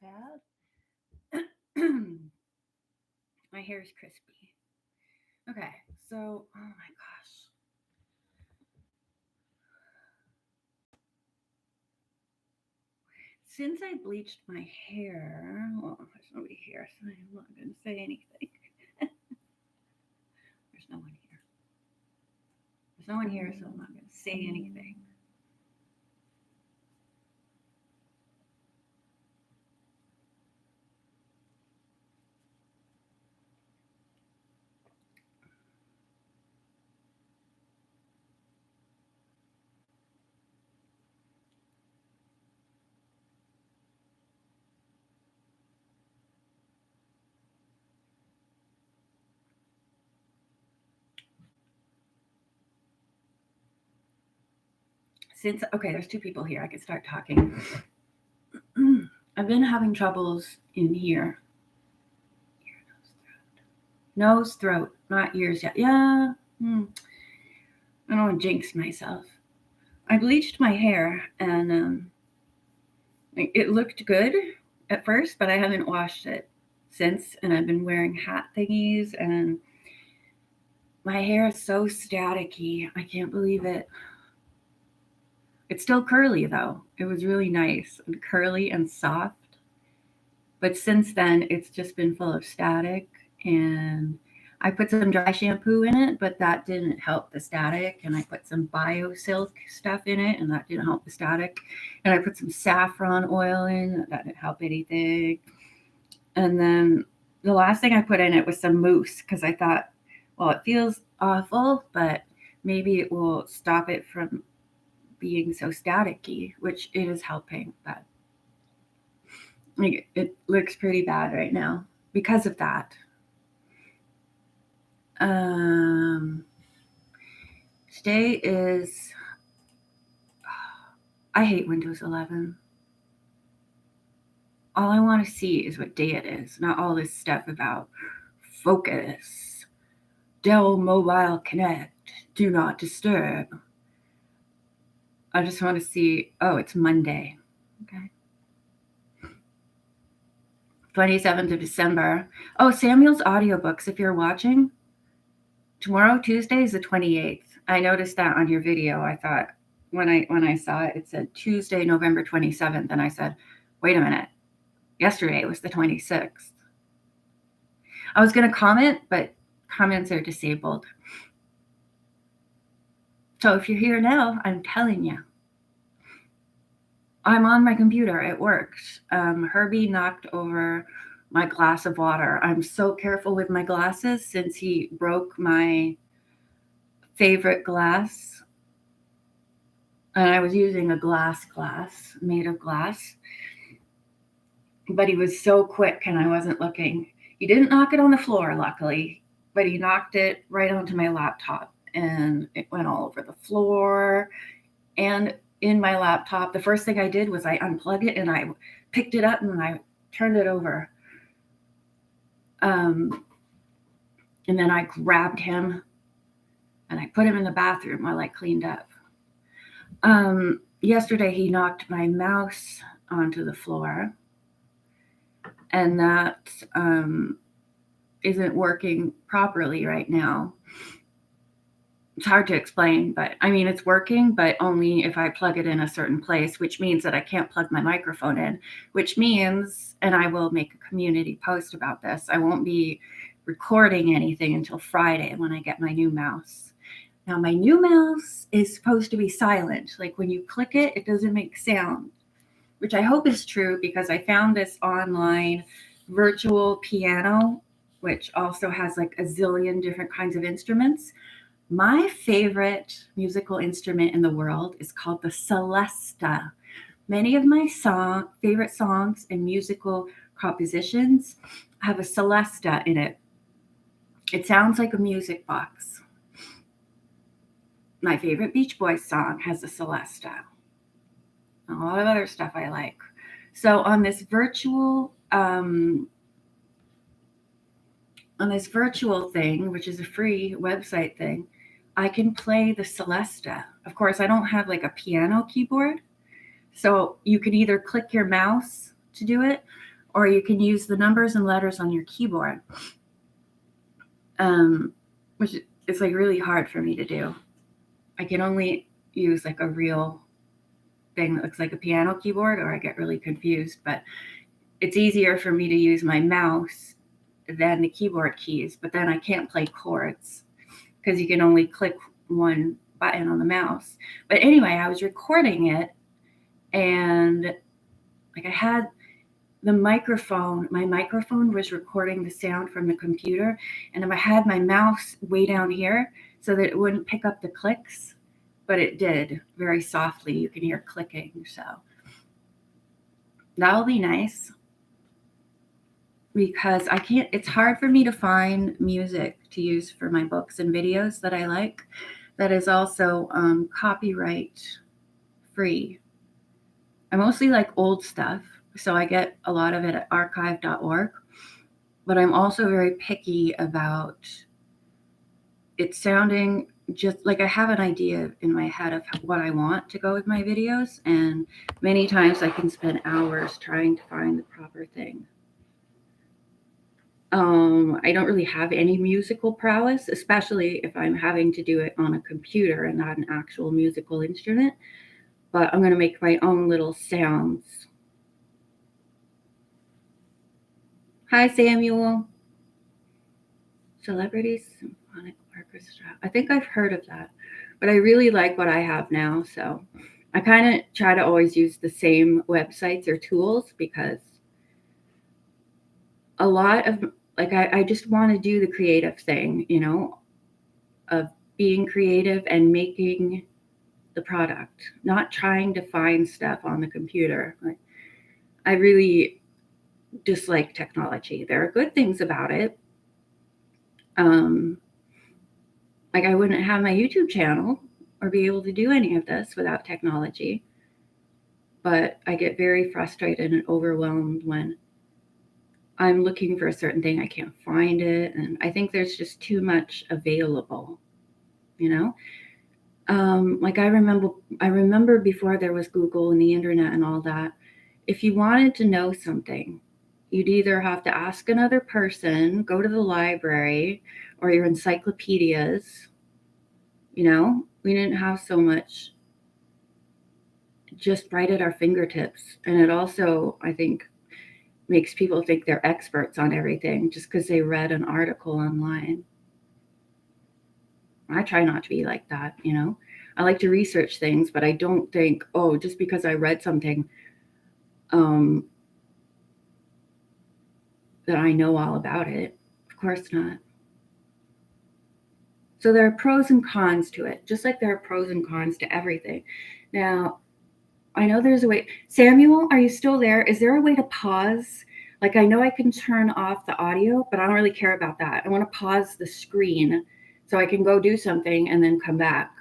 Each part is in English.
bad. My hair is crispy. Okay, so, oh my gosh. Since I bleached my hair, well, there's nobody here, so I'm not going to say anything. There's no one here. There's no one here, so I'm not going to say anything. Okay, there's two people here. I could start talking. I've been having troubles in here. Nose, throat, not ears yet. Yeah. I don't want to jinx myself. I bleached my hair and it looked good at first, but I haven't washed it since. And I've been wearing hat thingies and my hair is so staticky. I can't believe it. It's still curly though. It was really nice and curly and soft. But since then, it's just been full of static. And I put some dry shampoo in it, but that didn't help the static. And I put some bio silk stuff in it, and that didn't help the static. And I put some saffron oil in, that didn't help anything. And then the last thing I put in it was some mousse because I thought, well, it feels awful, but maybe it will stop it from being so staticky, which it is helping. But it looks pretty bad right now because of that. Um, Today is, I hate Windows 11. All I want to see is what day it is, not all this stuff about focus, Dell Mobile Connect, do not disturb. I just want to see, oh, it's Monday. Okay. 27th of December. Oh, Samuel's audiobooks, if you're watching, tomorrow, Tuesday, is the 28th. I noticed that on your video. I thought when I saw it, it said Tuesday, November 27th, and I said, wait a minute. Yesterday was the 26th. I was going to comment, but comments are disabled. So if you're here now, I'm telling you. I'm on my computer. It works. Herbie knocked over my glass of water. I'm so careful with my glasses since he broke my favorite glass. And I was using a glass made of glass. But he was so quick and I wasn't looking. He didn't knock it on the floor, luckily, but he knocked it right onto my laptop. And it went all over the floor and in my laptop. The first thing I did was I unplugged it and I picked it up and I turned it over. And then I grabbed him and I put him in the bathroom while I cleaned up. Yesterday he knocked my mouse onto the floor, and that isn't working properly right now. It's hard to explain, but I mean, it's working, but only if I plug it in a certain place, which means that I can't plug my microphone in, which means, and I will make a community post about this, I won't be recording anything until Friday when I get my new mouse. Now, my new mouse is supposed to be silent. Like when you click it, it doesn't make sound, which I hope is true because I found this online virtual piano, which also has like a zillion different kinds of instruments. My favorite musical instrument in the world is called the celesta. Many of my favorite songs and musical compositions have a celesta in it. It sounds like a music box. My favorite Beach Boys song has a celesta. A lot of other stuff I like. So on this virtual thing, which is a free website thing, I can play the celesta. Of course, I don't have like a piano keyboard, so you can either click your mouse to do it, or you can use the numbers and letters on your keyboard, which is like really hard for me to do. I can only use like a real thing that looks like a piano keyboard, or I get really confused. But it's easier for me to use my mouse than the keyboard keys. But then I can't play chords because you can only click one button on the mouse. But anyway, I was recording it, and like I had the microphone, my microphone was recording the sound from the computer, and I had my mouse way down here so that it wouldn't pick up the clicks, but it did very softly. You can hear clicking, so that'll be nice, because it's hard for me to find music to use for my books and videos that I like that is also copyright free. I mostly like old stuff, so I get a lot of it at archive.org, but I'm also very picky about it sounding just like I have an idea in my head of what I want to go with my videos, and many times I can spend hours trying to find the proper thing. I don't really have any musical prowess, especially if I'm having to do it on a computer and not an actual musical instrument, but I'm going to make my own little sounds. Hi, Samuel. Celebrity Symphonic Orchestra. I think I've heard of that, but I really like what I have now, so I kind of try to always use the same websites or tools, because a lot of, like, I just want to do the creative thing, of being creative and making the product, not trying to find stuff on the computer. Like, I really dislike technology. There are good things about it. Like, I wouldn't have my YouTube channel or be able to do any of this without technology. But I get very frustrated and overwhelmed when I'm looking for a certain thing, I can't find it, and I think there's just too much available, Like, I remember before there was Google and the internet and all that, if you wanted to know something, you'd either have to ask another person, go to the library, or your encyclopedias. We didn't have so much just right at our fingertips. And it also, I think, makes people think they're experts on everything just because they read an article online. I try not to be like that, I like to research things, but I don't think, just because I read something, that I know all about it. Of course not. So there are pros and cons to it, just like there are pros and cons to everything. Now, I know there's a way. Samuel, are you still there? Is there a way to pause? Like, I know I can turn off the audio, but I don't really care about that. I want to pause the screen so I can go do something and then come back.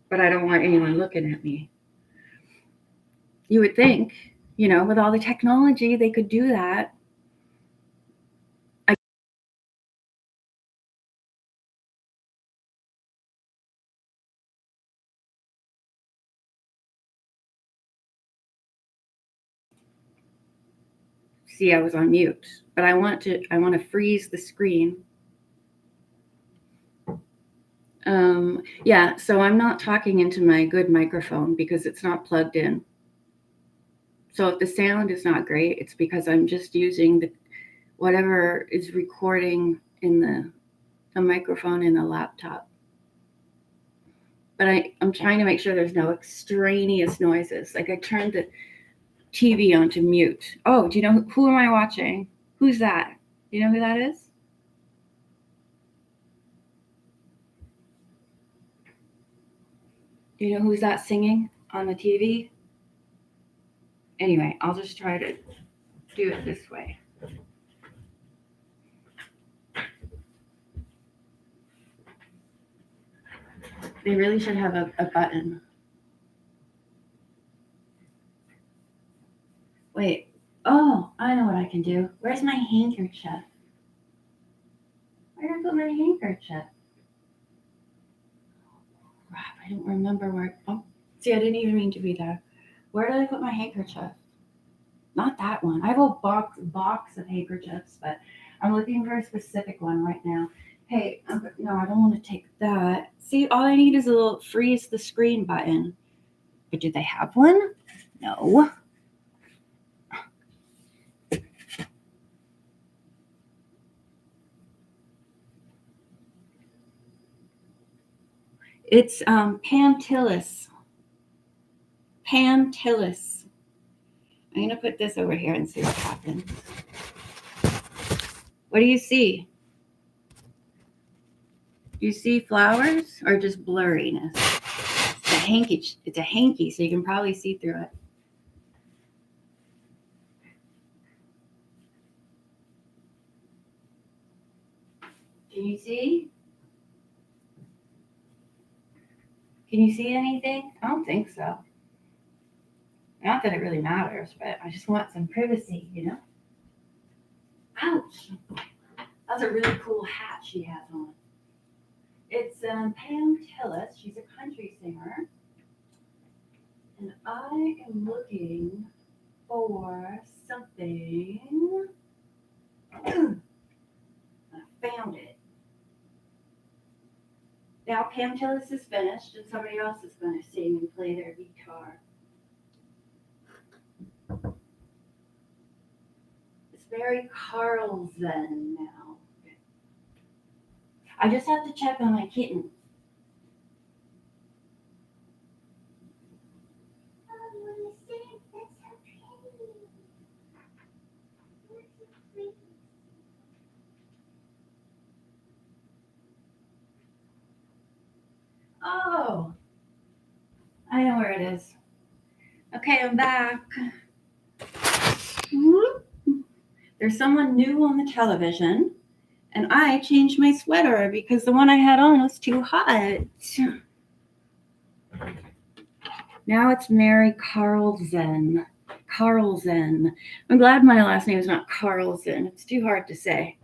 But I don't want anyone looking at me. You would think, with all the technology, they could do that. See, I was on mute, but I want to freeze the screen. Yeah, so I'm not talking into my good microphone because it's not plugged in. So if the sound is not great, it's because I'm just using whatever is recording in the microphone in the laptop. But I'm trying to make sure there's no extraneous noises. Like, I turned the TV onto mute. Oh, do you know who am I watching? Who's that? Do you know who that is? Do you know who's that singing on the TV? Anyway, I'll just try to do it this way. They really should have a button. Wait. Oh, I know what I can do. Where's my handkerchief? Where did I put my handkerchief? Crap, I don't remember where. Oh, see, I didn't even mean to be there. Where did I put my handkerchief? not that one. I have a box of handkerchiefs, but I'm looking for a specific one right now. Hey, no, I don't want to take that. See, all I need is a little freeze the screen button. But do they have one? No. It's Pantilis. Pantilis. I'm going to put this over here and see what happens. What do you see? Do you see flowers or just blurriness? It's a hanky. It's a hanky, so you can probably see through it. Can you see? Can you see anything? I don't think so. Not that it really matters, but I just want some privacy, you know? Ouch. That's a really cool hat she has on. It's Pam Tillis. She's a country singer. And I am looking for something. I found it. Now Pam Tillis is finished and somebody else is going to sing and play their guitar. It's very Carlsen now. I just have to check on my kitten. Oh, I know where it is. Okay, I'm back. There's someone new on the television, and I changed my sweater because the one I had on was too hot. Now it's Mary Carlsen. Carlsen. I'm glad my last name is not Carlsen. It's too hard to say.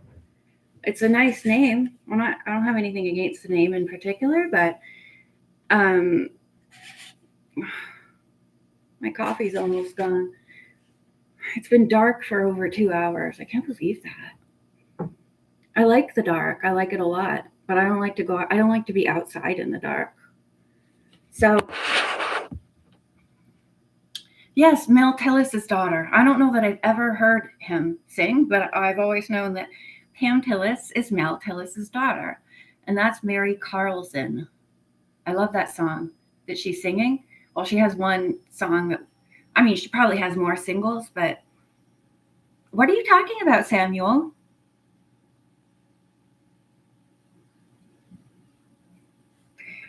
It's a nice name. I don't have anything against the name in particular, but my coffee's almost gone. It's been dark for over 2 hours. I can't believe that. I like the dark. I like it a lot, but I don't like to be outside in the dark. So, yes, Mel Tillis' daughter. I don't know that I've ever heard him sing, but I've always known that Pam Tillis is Mel Tillis' daughter, and that's Mary Carlsen. I love that song that she's singing. Well, she has one song that, she probably has more singles, but what are you talking about, Samuel?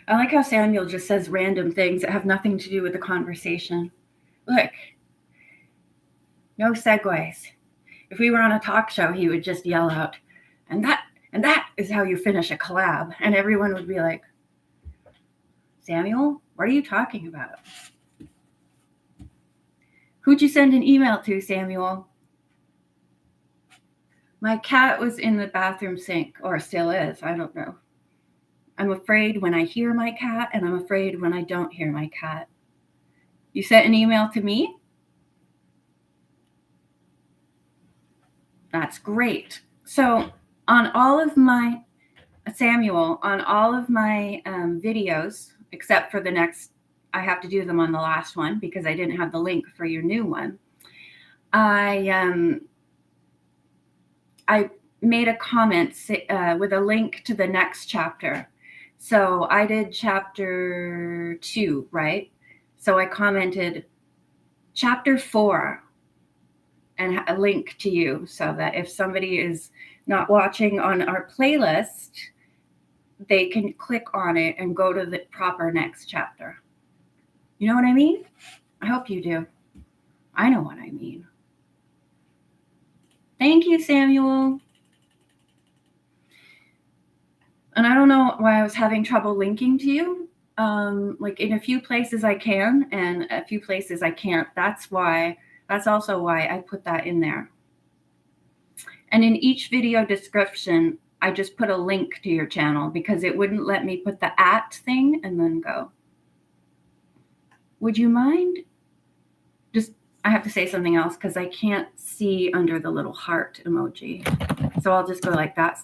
I like how Samuel just says random things that have nothing to do with the conversation. Look, no segues. If we were on a talk show, he would just yell out, and that is how you finish a collab. And everyone would be like, Samuel, what are you talking about? Who'd you send an email to, Samuel? My cat was in the bathroom sink, or still is, I don't know. I'm afraid when I hear my cat, and I'm afraid when I don't hear my cat. You sent an email to me? That's great. So on all of my, Samuel, on all of my videos, except for the next, I have to do them on the last one because I didn't have the link for your new one. I made a comment with a link to the next chapter. So I did chapter 2, right? So I commented chapter 4 and a link to you so that if somebody is not watching on our playlist, they can click on it and go to the proper next chapter. You know what I mean? I hope you do. I know what I mean. Thank you, Samuel. And I don't know why I was having trouble linking to you. Like in a few places I can and a few places I can't. That's also why I put that in there. And in each video description, I just put a link to your channel because it wouldn't let me put the @ thing and then go. Would you mind? I have to say something else because I can't see under the little heart emoji. So I'll just go like that.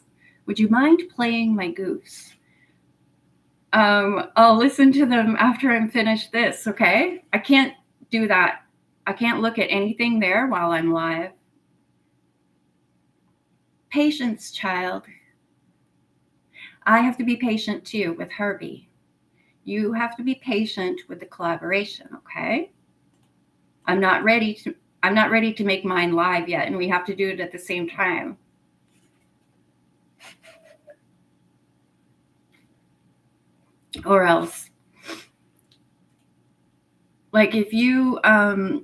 Would you mind playing my goose? I'll listen to them after I'm finished this, okay? I can't do that. I can't look at anything there while I'm live. Patience, child. I have to be patient too with Herbie. You have to be patient with the collaboration, okay? I'm not ready to make mine live yet, and we have to do it at the same time. Or else, like if you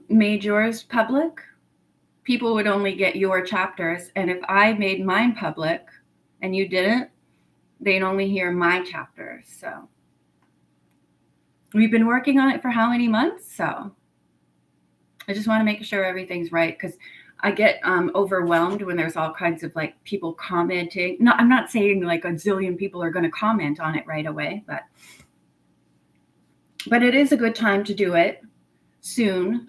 made yours public, people would only get your chapters, and if I made mine public and you didn't, they'd only hear my chapters. So we've been working on it for how many months? So I just want to make sure everything's right, because I get overwhelmed when there's all kinds of like people commenting. No, I'm not saying like a zillion people are going to comment on it right away, but it is a good time to do it soon,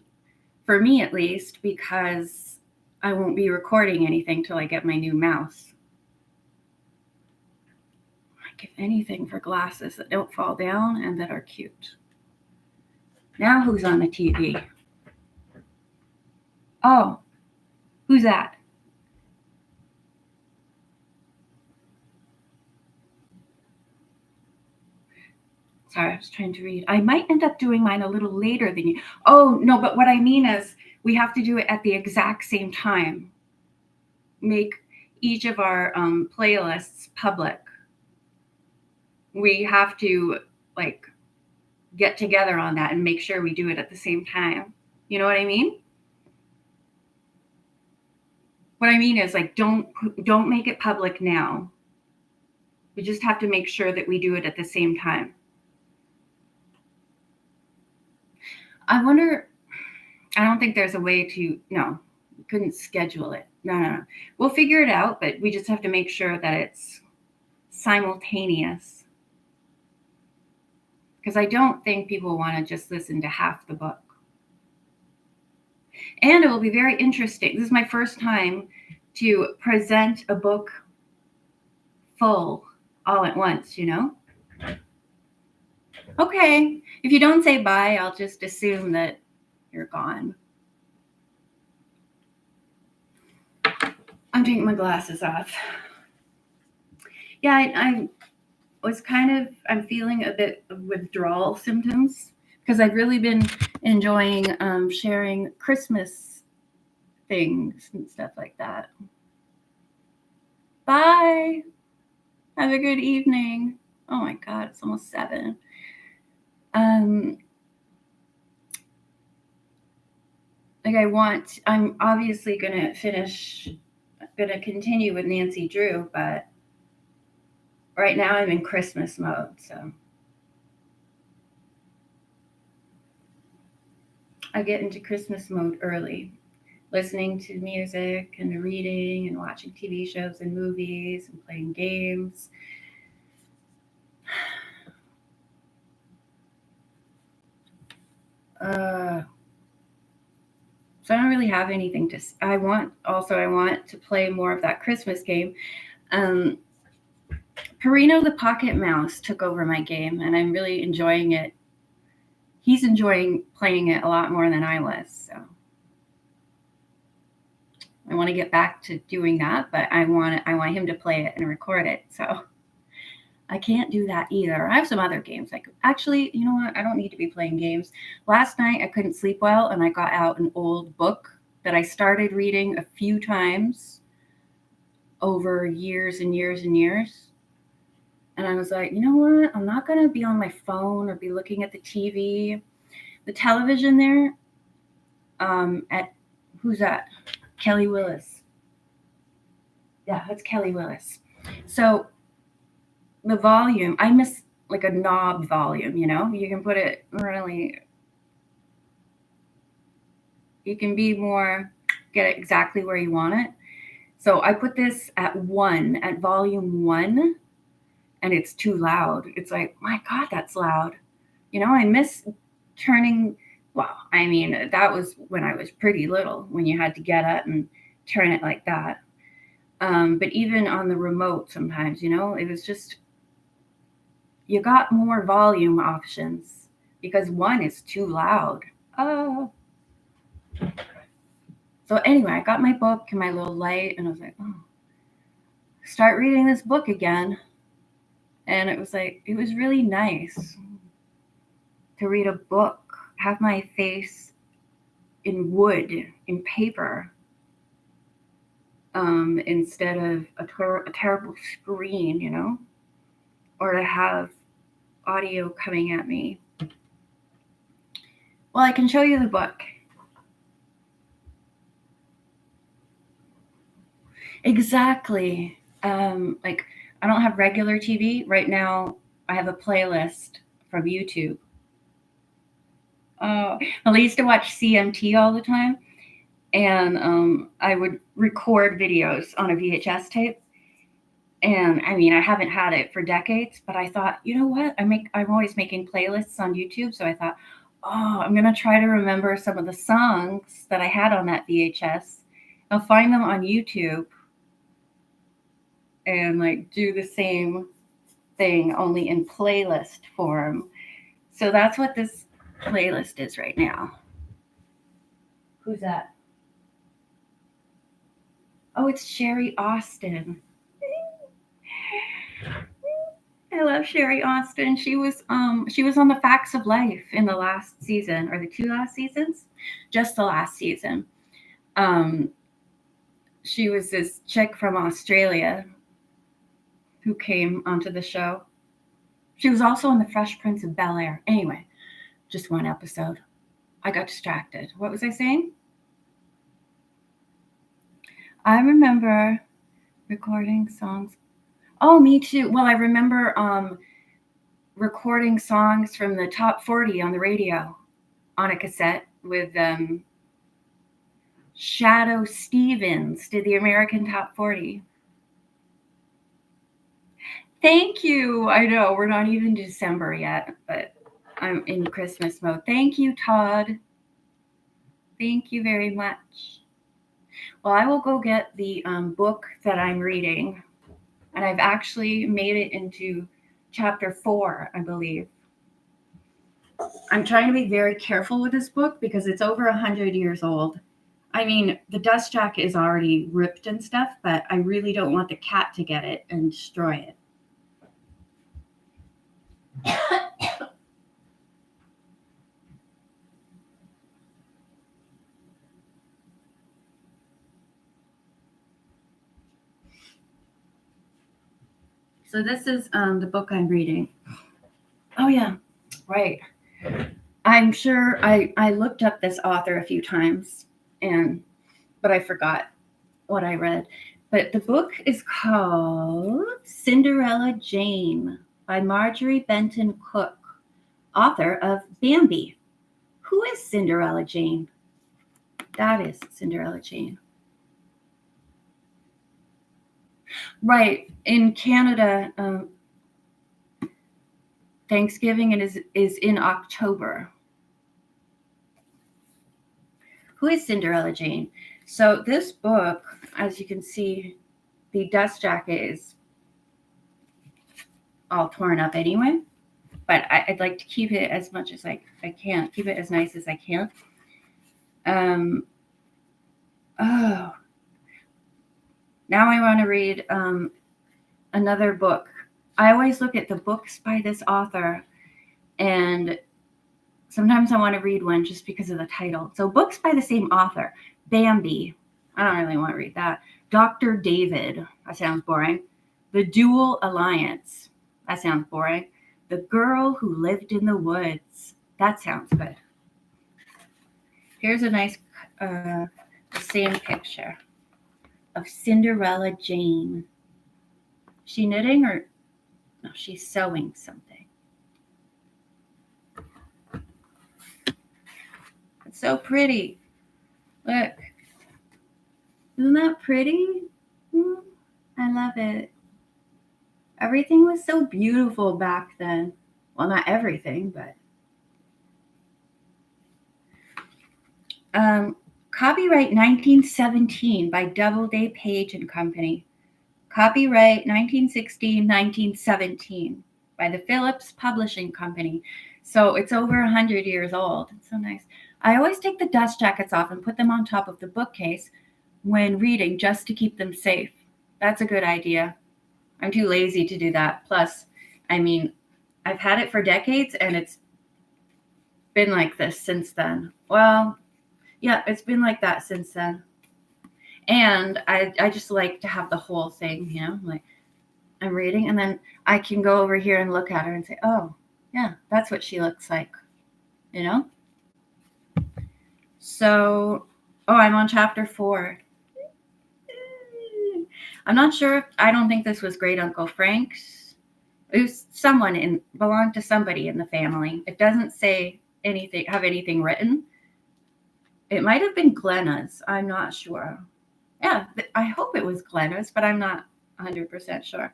for me at least, because I won't be recording anything till I get my new mouse. I give anything for glasses that don't fall down and that are cute. Now who's on the TV? Oh, who's that? Sorry, I was trying to read. I might end up doing mine a little later than you. Oh, no, but what I mean is we have to do it at the exact same time. Make each of our playlists public. We have to like get together on that and make sure we do it at the same time. You know what I mean? What I mean is like don't make it public now. We just have to make sure that we do it at the same time. I wonder, I don't think there's a way to, no, we couldn't schedule it. No. We'll figure it out, but we just have to make sure that it's simultaneous. Because I don't think people want to just listen to half the book. And it will be very interesting. This is my first time to present a book full all at once, you know? Okay, if you don't say bye, I'll just assume that you're gone. I'm taking my glasses off. Yeah, I was I'm feeling a bit of withdrawal symptoms because I've really been enjoying sharing Christmas things and stuff like that. Bye. Have a good evening. Oh my God, it's almost 7. I'm obviously gonna continue with Nancy Drew, but right now I'm in Christmas mode, so I get into Christmas mode early, listening to music and reading and watching TV shows and movies and playing games. So I don't really have anything to. I want to play more of that Christmas game. Perino the Pocket Mouse took over my game, and I'm really enjoying it. He's enjoying playing it a lot more than I was. So I want to get back to doing that, but I want him to play it and record it. So I can't do that either. I have some other games. Actually, you know what? I don't need to be playing games. Last night I couldn't sleep well, and I got out an old book that I started reading a few times over years and years and years. And I was like, you know what? I'm not going to be on my phone or be looking at the TV. The television there, who's that? Kelly Willis. Yeah, that's Kelly Willis. So the volume, I miss like a knob volume, you know? You can put it really, you can be more, get it exactly where you want it. So I put this at volume 1, and it's too loud. It's like, my God, that's loud. You know, I miss turning, Well, I mean, that was when I was pretty little, when you had to get up and turn it like that. But even on the remote sometimes, it was just, you got more volume options because one is too loud. Oh. So anyway, I got my book and my little light, and I was like, oh, start reading this book again. And it was really nice to read a book, have my face in wood, in paper, instead of a terrible screen, or to have audio coming at me. Well, I can show you the book. Exactly. Like, I don't have regular TV. Right now, I have a playlist from YouTube. I used to watch CMT all the time, and I would record videos on a VHS tape. And I mean, I haven't had it for decades, but I thought, you know what? I'm always making playlists on YouTube, so I thought, oh, I'm gonna try to remember some of the songs that I had on that VHS. I'll find them on YouTube and like do the same thing only in playlist form. So that's what this playlist is right now. Who's that? Oh, it's Sherry Austin. I love Sherry Austin. She was on The Facts of Life in the last season, or the 2 last seasons, just the last season. She was this chick from Australia who came onto the show. She was also in The Fresh Prince of Bel-Air. Anyway, just one episode. I got distracted. What was I saying? I remember recording songs. Oh, me too. Well, I remember recording songs from the top 40 on the radio on a cassette with Shadow Stevens did the American Top 40. Thank you. I know we're not even December yet, but I'm in Christmas mode. Thank you, Todd. Thank you very much. Well, I will go get the book that I'm reading, and I've actually made it into chapter 4, I believe. I'm trying to be very careful with this book because it's over 100 years old. I mean, the dust jacket is already ripped and stuff, but I really don't want the cat to get it and destroy it. So this is the book I'm reading. Oh yeah, right. I'm sure I looked up this author a few times, but I forgot what I read. But the book is called Cinderella Jane by Marjorie Benton Cook, author of Bambi. Who is Cinderella Jane? That is Cinderella Jane. Right. In Canada, Thanksgiving is in October. Who is Cinderella Jane? So this book, as you can see, the dust jacket is all torn up anyway, but I'd like to keep it as much as I can, keep it as nice as I can. Oh, now I want to read another book. I always look at the books by this author, and sometimes I want to read one just because of the title. So books by the same author. Bambi. I don't really want to read that. Dr. David. That sounds boring. The Dual Alliance. That sounds boring. The Girl Who Lived in the Woods. That sounds good. Here's a nice same picture of Cinderella Jane. She knitting or no, she's sewing something. It's so pretty. Look. Isn't that pretty? I love it. Everything was so beautiful back then. Well, not everything, but Copyright 1917 by Doubleday, Page and Company. Copyright 1916, 1917 by the Phillips Publishing Company. So it's over 100 years old. It's so nice. I always take the dust jackets off and put them on top of the bookcase when reading just to keep them safe. That's a good idea. I'm too lazy to do that. Plus, I mean, I've had it for decades and it's been like this since then. Well, yeah, it's been like that since then. And I just like to have the whole thing, like I'm reading and then I can go over here and look at her and say, oh, yeah, that's what she looks like, So, I'm on chapter 4. I'm not sure. I don't think this was Great Uncle Frank's. It was belonged to somebody in the family. It doesn't say have anything written. It might have been Glenna's. I'm not sure. Yeah, I hope it was Glenna's, but I'm not 100% sure.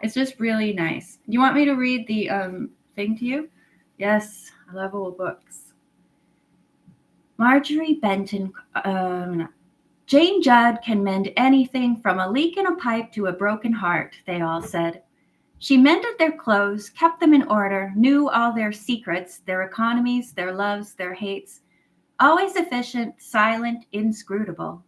It's just really nice. You want me to read the thing to you? Yes, I love old books. Marjorie Benton. Jane Judd can mend anything from a leak in a pipe to a broken heart, they all said. She mended their clothes, kept them in order, knew all their secrets, their economies, their loves, their hates. Always efficient, silent, inscrutable.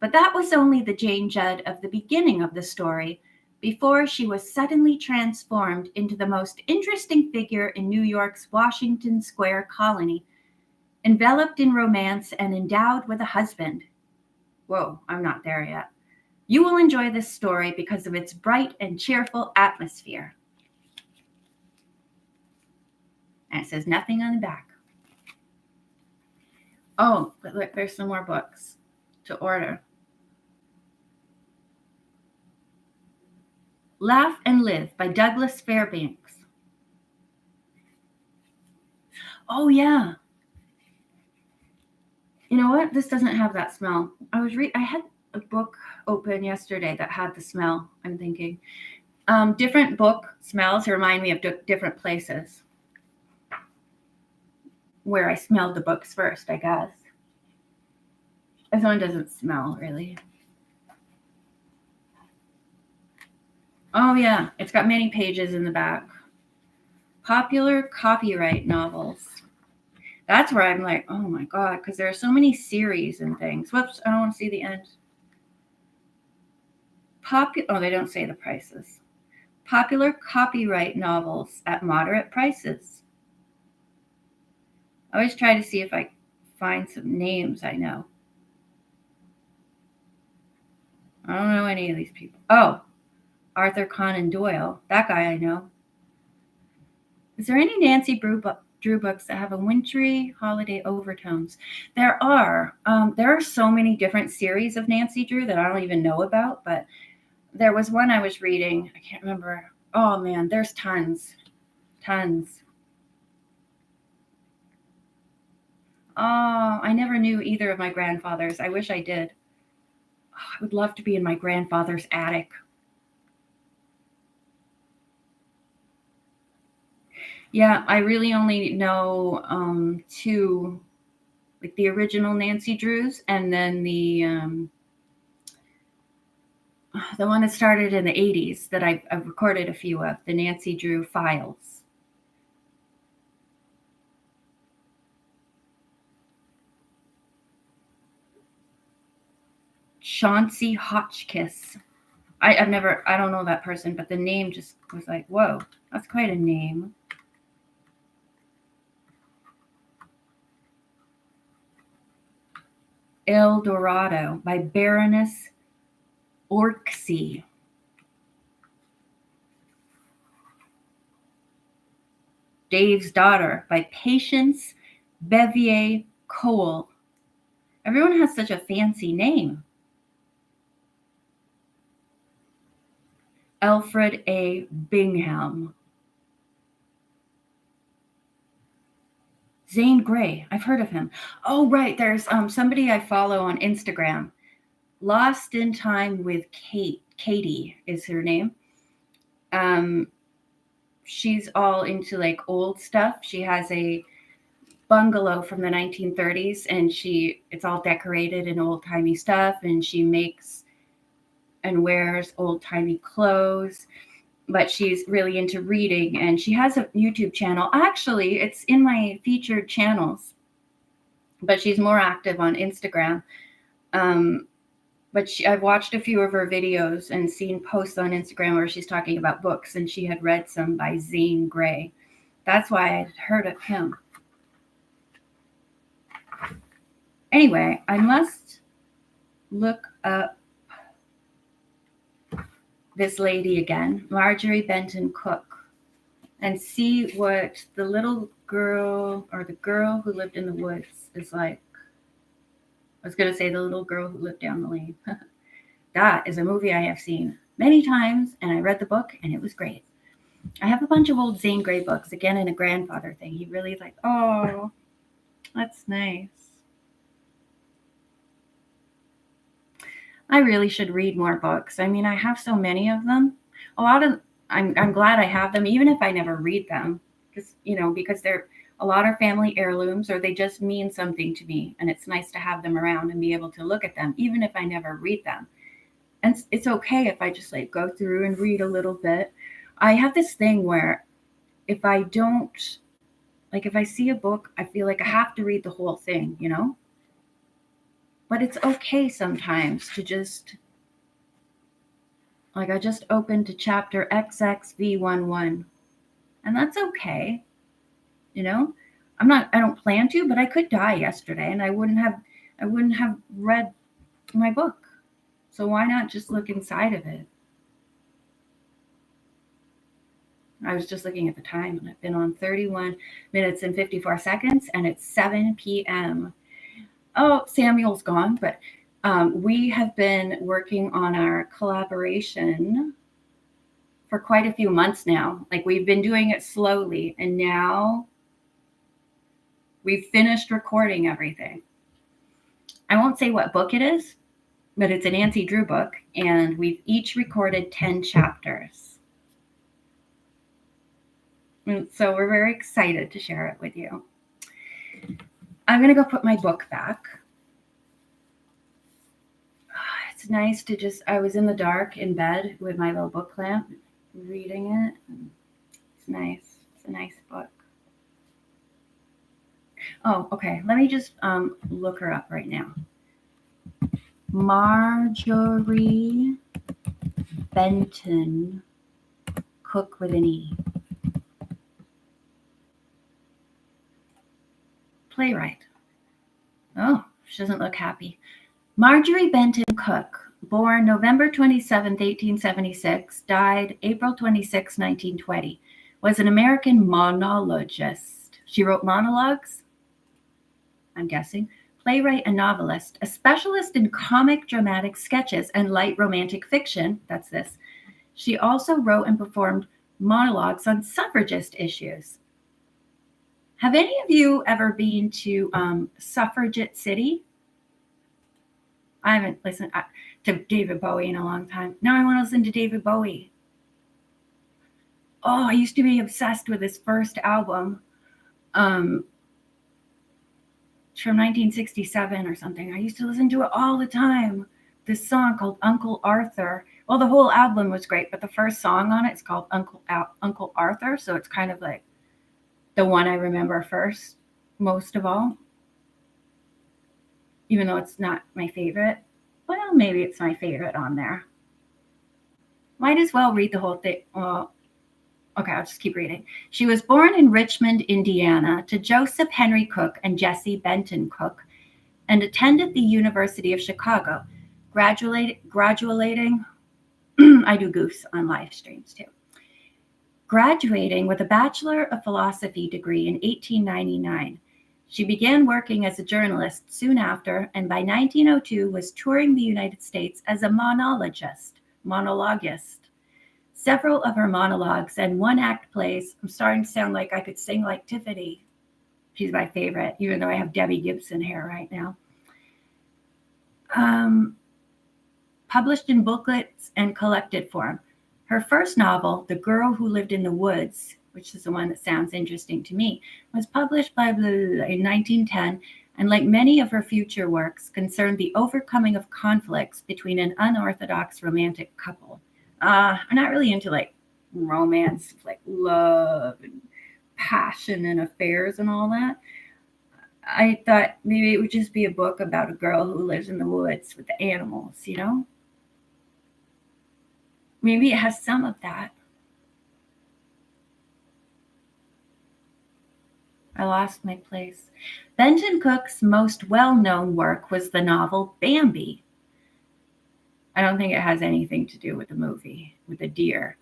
But that was only the Jane Judd of the beginning of the story, before she was suddenly transformed into the most interesting figure in New York's Washington Square colony, enveloped in romance and endowed with a husband. Whoa, I'm not there yet. You will enjoy this story because of its bright and cheerful atmosphere. And it says nothing on the back. Oh, but look, there's some more books to order. Laugh and Live by Douglas Fairbanks. Oh, yeah. You know what? This doesn't have that smell. I had a book open yesterday that had the smell, I'm thinking. Different book smells remind me of different places where I smelled the books first, I guess. This one doesn't smell, really. Oh, yeah. It's got many pages in the back. Popular copyright novels. That's where I'm like, oh, my God, because there are so many series and things. Whoops, I don't want to see the end. They don't say the prices. Popular copyright novels at moderate prices. I always try to see if I find some names I know. I don't know any of these people. Oh, Arthur Conan Doyle. That guy I know. Is there any Nancy Drew books that have a wintry holiday overtones? There are. There are so many different series of Nancy Drew that I don't even know about, but there was one I was reading. I can't remember. Oh, man, there's tons. Tons. Oh, I never knew either of my grandfathers. I wish I did. Oh, I would love to be in my grandfather's attic. Yeah, I really only know 2, like the original Nancy Drews, and then the one that started in the 80s that I've recorded a few of, the Nancy Drew Files. Chauncey Hotchkiss. I don't know that person, but the name just was like, whoa, that's quite a name. El Dorado by Baroness Orczy. Dave's Daughter by Patience Bevier Cole. Everyone has such a fancy name. Alfred A. Bingham. Zane Grey. I've heard of him. Oh, right. There's somebody I follow on Instagram. Lost in Time with Kate. Katie is her name. she's all into like old stuff. She has a bungalow from the 1930s, and it's all decorated in old-timey stuff, and she makes and wears old-timey clothes. But she's really into reading, and she has a YouTube channel. Actually, it's in my featured channels, but she's more active on Instagram. But I've watched a few of her videos and seen posts on Instagram where she's talking about books, and she had read some by Zane Grey. That's why I'd heard of him. Anyway, I must look up this lady again, Marjorie Benton Cook, and see what the little girl, or the girl who lived in the woods, is like. I was going to say The Little Girl Who Lived Down the Lane. That is a movie I have seen many times, and I read the book, and it was great. I have a bunch of old Zane Grey books, again in a grandfather thing. He really like, oh, that's nice. I really should read more books. I mean, I have so many of them. I'm glad I have them, even if I never read them, because they're a lot are family heirlooms, or they just mean something to me, and it's nice to have them around and be able to look at them, even if I never read them. And it's okay if I just like go through and read a little bit. I have this thing where if I see a book, I feel like I have to read the whole thing, But it's okay sometimes to just, like, I just opened to chapter XXV11, and that's okay, I don't plan to, but I could die yesterday, and I wouldn't have read my book. So why not just look inside of it? I was just looking at the time, and I've been on 31 minutes and 54 seconds, and it's 7 p.m. Oh, Samuel's gone, but we have been working on our collaboration for quite a few months now. Like, we've been doing it slowly, and now we've finished recording everything. I won't say what book it is, but it's a Nancy Drew book, and we've each recorded 10 chapters. And so we're very excited to share it with you. I'm going to go put my book back. It's nice to I was in the dark in bed with my little book lamp, reading it. It's nice. It's a nice book. Oh, okay. Let me just look her up right now. Marjorie Benton Cook with an E. Playwright. Oh, she doesn't look happy. Marjorie Benton Cook, born November 27, 1876, died April 26, 1920, was an American monologist. She wrote monologues, I'm guessing, playwright and novelist, a specialist in comic dramatic sketches and light romantic fiction. That's this. She also wrote and performed monologues on suffragist issues. Have any of you ever been to Suffragette City? I haven't listened to David Bowie in a long time. Now I want to listen to David Bowie. Oh, I used to be obsessed with his first album. From 1967 or something. I used to listen to it all the time. This song called Uncle Arthur. Well, the whole album was great, but the first song on it is called Uncle Arthur. So it's kind of like the one I remember first, most of all. Even though it's not my favorite. Well, maybe it's my favorite on there. Might as well read the whole thing. Well, okay, I'll just keep reading. She was born in Richmond, Indiana, to Joseph Henry Cook and Jessie Benton Cook, and attended the University of Chicago, graduating. I do goofs on live streams too. Graduating with a Bachelor of Philosophy degree in 1899. She began working as a journalist soon after, and by 1902 was touring the United States as a monologist. Several of her monologues and one-act plays. I'm starting to sound like I could sing like Tiffany. She's my favorite, even though I have Debbie Gibson hair right now. Published in booklets and collected form. Her first novel, The Girl Who Lived in the Woods, which is the one that sounds interesting to me, was published by in 1910, and like many of her future works, concerned the overcoming of conflicts between an unorthodox romantic couple. I'm not really into like romance, like love and passion and affairs and all that. I thought maybe it would just be a book about a girl who lives in the woods with the animals, you know? Maybe it has some of that. I lost my place. Benton Cook's most well-known work was the novel Bambi. I don't think it has anything to do with the movie, with the deer.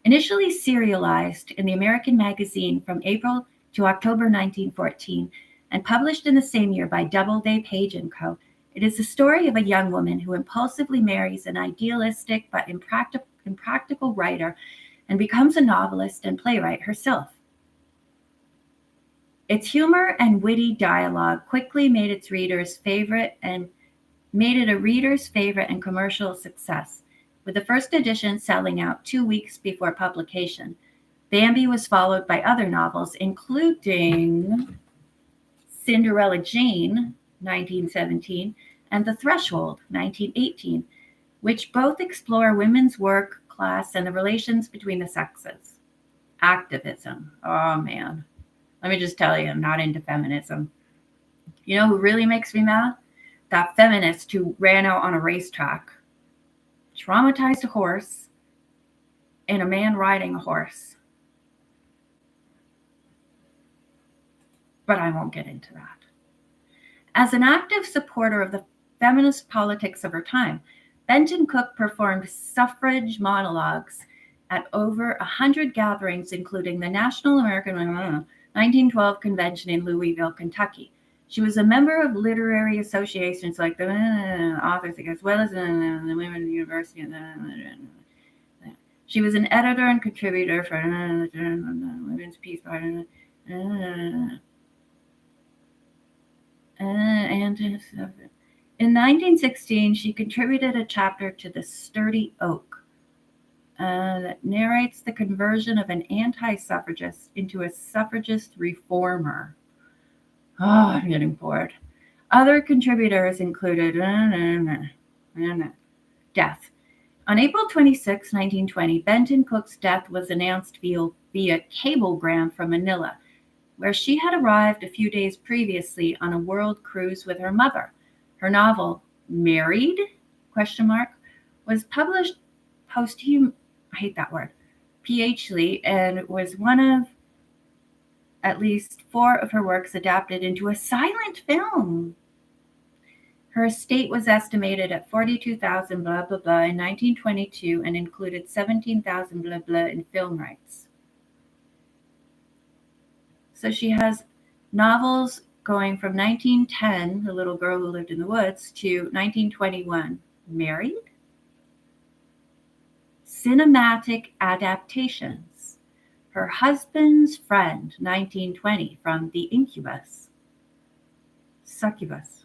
Initially serialized in the American magazine from April to October 1914 and published in the same year by Doubleday, Page & Co., it is the story of a young woman who impulsively marries an idealistic but impractical writer and becomes a novelist and playwright herself. Its humor and witty dialogue quickly made it a reader's favorite and commercial success, with the first edition selling out 2 weeks before publication. Bambi was followed by other novels, including Cinderella Jane, 1917, and The Threshold, 1918, which both explore women's work, class, and the relations between the sexes. Activism. Oh, man. Let me just tell you, I'm not into feminism. You know who really makes me mad? That feminist who ran out on a racetrack, traumatized a horse, and a man riding a horse. But I won't get into that. As an active supporter of the feminist politics of her time, Benton Cook performed suffrage monologues at over 100 gatherings, including the National American 1912 convention in Louisville, Kentucky. She was a member of literary associations like the Authors, as well as the Women's University. She was an editor and contributor for Women's Peace Party. And in 1916, she contributed a chapter to The Sturdy Oak that narrates the conversion of an anti-suffragist into a suffragist reformer. Oh, I'm getting bored. Other contributors included death. On April 26, 1920, Benton Cook's death was announced via cablegram from Manila, where she had arrived a few days previously on a world cruise with her mother. Her novel, Married? Was published PHly, and was one of at least 4 of her works adapted into a silent film. Her estate was estimated at $42,000 blah blah blah in 1922 and included $17,000 blah blah in film rights. So she has novels going from 1910, The Little Girl Who Lived in the Woods, to 1921, Married. Cinematic adaptations. Her Husband's Friend, 1920, from The Incubus. Succubus.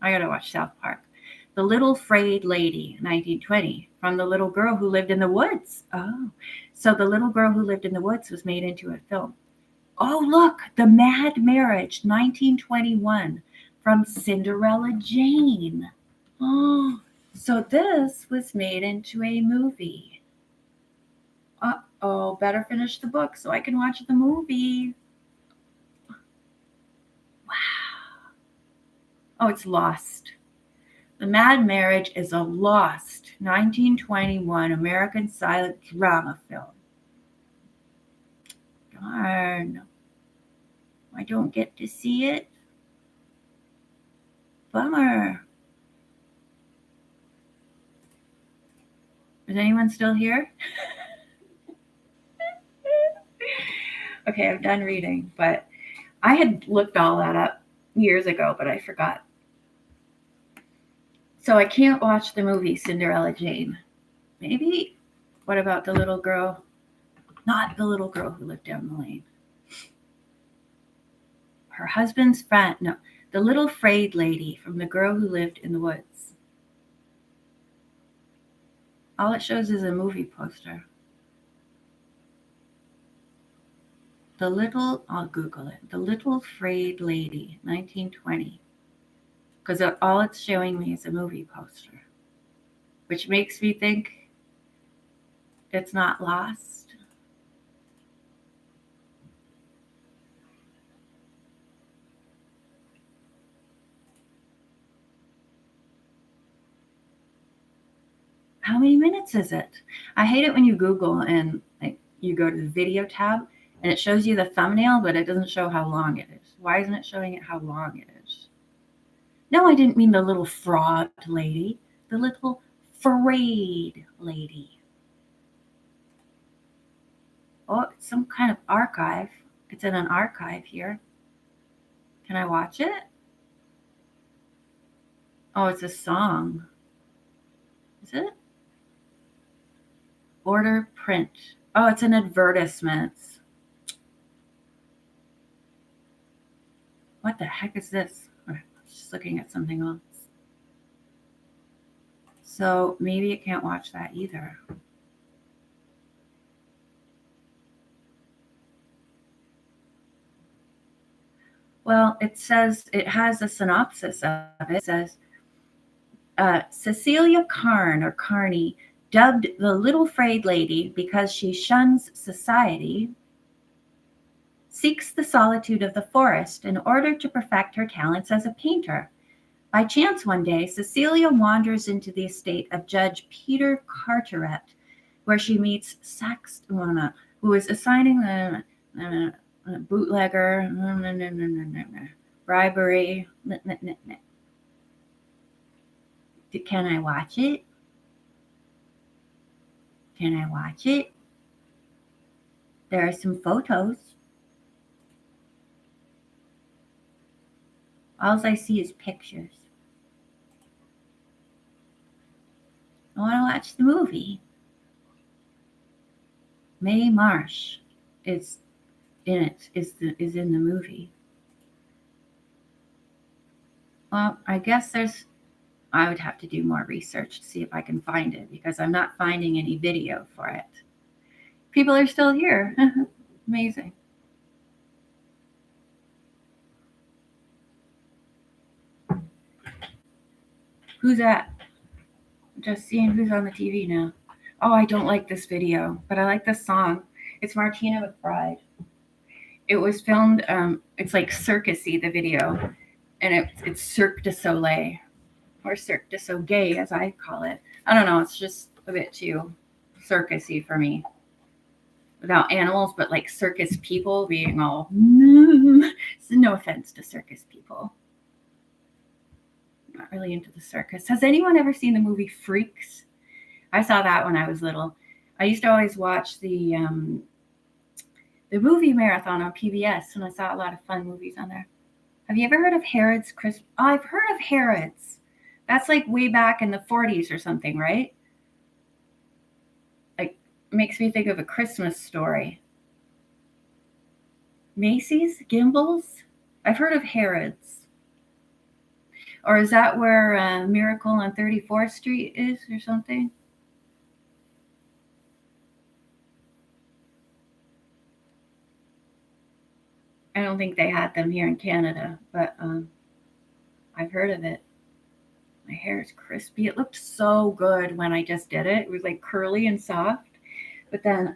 I gotta watch South Park. The Little Frayed Lady, 1920, from The Little Girl Who Lived in the Woods. Oh, so The Little Girl Who Lived in the Woods was made into a film. Oh, look, The Mad Marriage, 1921, from Cinderella Jane. Oh, so this was made into a movie. Uh-oh, better finish the book so I can watch the movie. Wow. Oh, it's Lost. The Mad Marriage is a lost 1921 American silent drama film. Darn. I don't get to see it. Bummer. Is anyone still here? Okay, I'm done reading, but I had looked all that up years ago, but I forgot. So I can't watch the movie Cinderella Jane. Maybe, what about the little girl? Not the little girl who lived down the lane. Her husband's friend, no, the Little Frayed Lady from The Girl Who Lived in the Woods. All it shows is a movie poster. I'll Google it. The Little Frayed Lady, 1920. Because all it's showing me is a movie poster, which makes me think it's not lost. How many minutes is it? I hate it when you Google and like you go to the video tab and it shows you the thumbnail, but it doesn't show how long it is. Why isn't it showing it how long it is? No, I didn't mean the little fraud lady. The little frayed lady. Oh, it's some kind of archive. It's in an archive here. Can I watch it? Oh, it's a song. Is it? Order print. Oh, it's an advertisement. What the heck is this? I'm just looking at something else. So maybe it can't watch that either. Well, it says, it has a synopsis of it. It says, Cecilia Carn, or Carney, dubbed the Little Frayed Lady because she shuns society, seeks the solitude of the forest in order to perfect her talents as a painter. By chance one day, Cecilia wanders into the estate of Judge Peter Carteret, where she meets Saxona, who is assigning the bootlegger, bribery. Can I watch it? Can I watch it? There are some photos. All I see is pictures. I want to watch the movie. Mae Marsh is in it, is in the movie. Well, I guess I would have to do more research to see if I can find it because I'm not finding any video for it. People are still here. Amazing. Who's that? Just seeing who's on the TV now. Oh, I don't like this video, but I like this song. It's Martina McBride. It was filmed, it's like circusy, the video, and it's Cirque du Soleil, or Cirque du Soleil, as I call it. I don't know, it's just a bit too circusy for me. Without animals, but like circus people being all, no offense to circus people. Not really into the circus. Has anyone ever seen the movie Freaks? I saw that when I was little. I used to always watch the movie marathon on PBS, and I saw a lot of fun movies on there. Have you ever heard of Harrod's Christmas? Oh, I've heard of Harrod's. That's like way back in the 40s or something, right? Like, makes me think of A Christmas Story. Macy's? Gimbals? I've heard of Harrod's. Or is that where Miracle on 34th Street is or something? I don't think they had them here in Canada, but I've heard of it. My hair is crispy. It looked so good when I just did it. It was like curly and soft. But then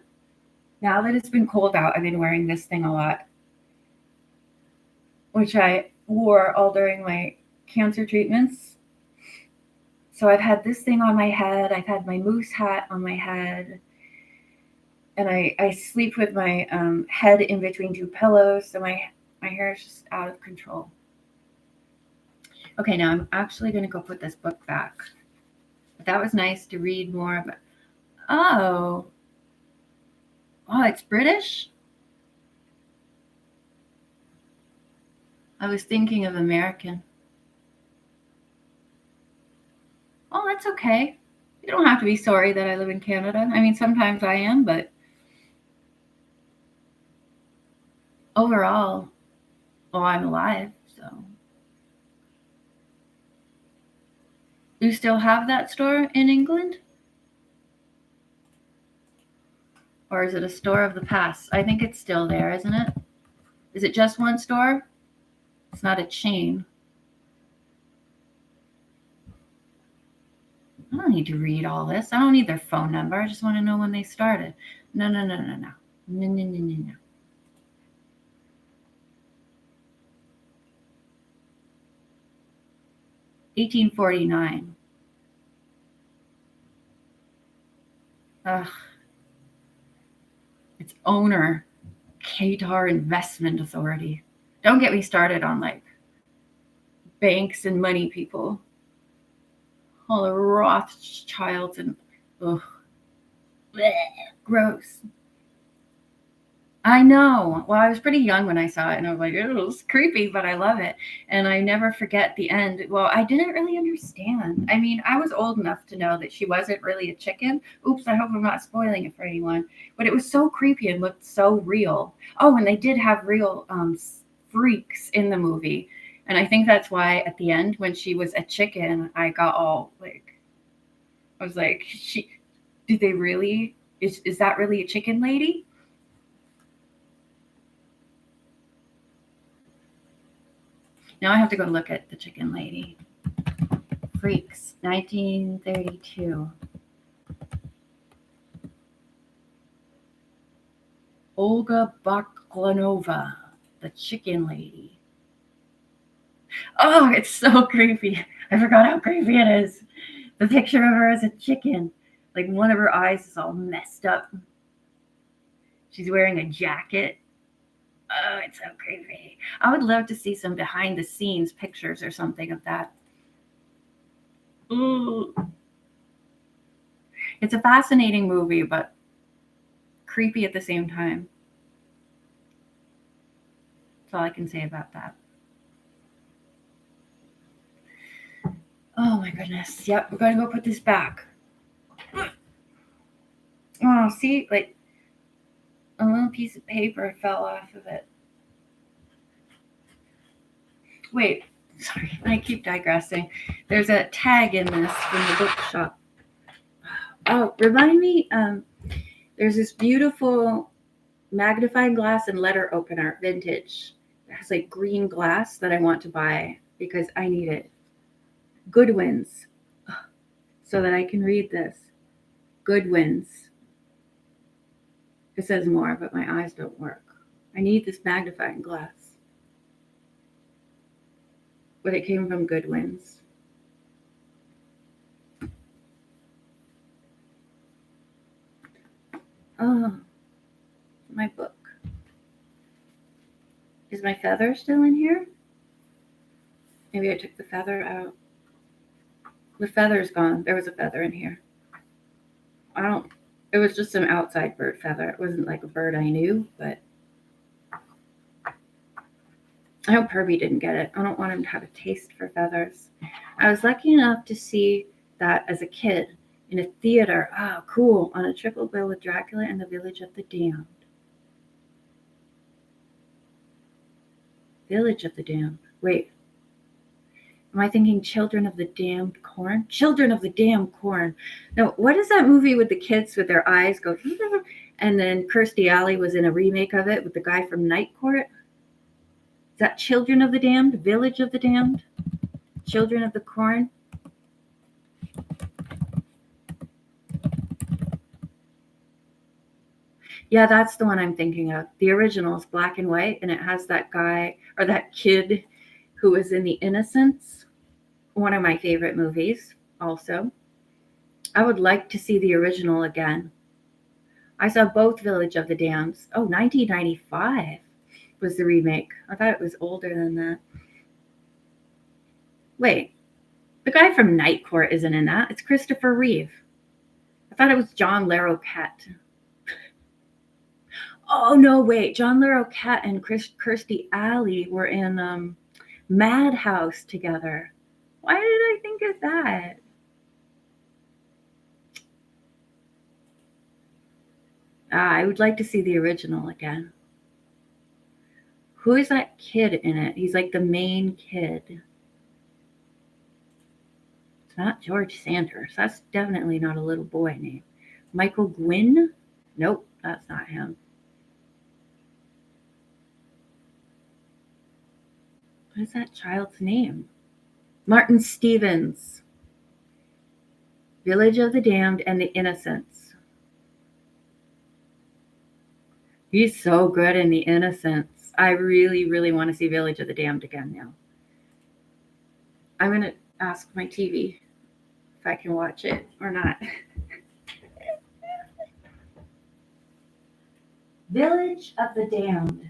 now that it's been cold out, I've been wearing this thing a lot, which I wore all during my cancer treatments. So I've had this thing on my head. I've had my moose hat on my head. And I sleep with my head in between two pillows. So my hair is just out of control. Okay, now I'm actually going to go put this book back. But that was nice to read more about. Oh, it's British? I was thinking of American. Oh, that's okay. You don't have to be sorry that I live in Canada. I mean, sometimes I am, but overall, I'm alive, so. You still have that store in England? Or is it a store of the past? I think it's still there, isn't it? Is it just one store? It's not a chain. I don't need to read all this. I don't need their phone number. I just want to know when they started. No. No. 1849. Ugh. Its owner, Qatar Investment Authority. Don't get me started on like banks and money people. All the Rothschilds and ugh. Blech, gross. I know. Well, I was pretty young when I saw it, and I was like, it was creepy, but I love it. And I never forget the end. Well, I didn't really understand. I mean, I was old enough to know that she wasn't really a chicken. Oops, I hope I'm not spoiling it for anyone. But it was so creepy and looked so real. Oh, and they did have real freaks in the movie. And I think that's why at the end, when she was a chicken, I got all like, I was like, did they really? Is that really a chicken lady? Now I have to go look at the chicken lady. Freaks, 1932. Olga Baklanova, the chicken lady. Oh, it's so creepy. I forgot how creepy it is. The picture of her as a chicken. Like one of her eyes is all messed up. She's wearing a jacket. Oh, it's so creepy. I would love to see some behind the scenes pictures or something of that. Ooh. It's a fascinating movie, but creepy at the same time. That's all I can say about that. Oh my goodness. Yep, we're going to go put this back. Oh, see, like a little piece of paper fell off of it. Wait, sorry, I keep digressing. There's a tag in this from the bookshop. Oh, remind me, there's this beautiful magnifying glass and letter opener, vintage. It has like green glass that I want to buy because I need it. Goodwin's, so that I can read this. Goodwin's. It says more, but my eyes don't work. I need this magnifying glass. But it came from Goodwin's. Oh, my book. Is my feather still in here? Maybe I took the feather out. The feather's gone. There was a feather in here. It was just some outside bird feather. It wasn't like a bird I knew, but I hope Herbie didn't get it. I don't want him to have a taste for feathers. I was lucky enough to see that as a kid in a theater. Oh, cool. On a triple bill with Dracula and the Village of the Damned. Village of the Damned. Wait. Am I thinking Children of the Damned Corn? Children of the Damned Corn. No, what is that movie with the kids with their eyes go? And then Kirstie Alley was in a remake of it with the guy from Night Court. Is that Children of the Damned? Village of the Damned? Children of the Corn? Yeah, that's the one I'm thinking of. The original is black and white, and it has that guy or that kid who was in The Innocents. One of my favorite movies, also. I would like to see the original again. I saw both Village of the Damned. Oh, 1995 was the remake. I thought it was older than that. Wait, the guy from Night Court isn't in that. It's Christopher Reeve. I thought it was John Larroquette. Oh, no, wait. John Larroquette and Kirstie Alley were in Madhouse together. Why did I think of that? I would like to see the original again. Who is that kid in it? He's like the main kid. It's not George Sanders. That's definitely not a little boy name. Michael Gwynn? Nope. that's not him. What is that child's name? Martin Stevens. Village of the Damned and the Innocents. He's so good in The Innocents. I really, really want to see Village of the Damned again now. I'm going to ask my TV if I can watch it or not. Village of the Damned.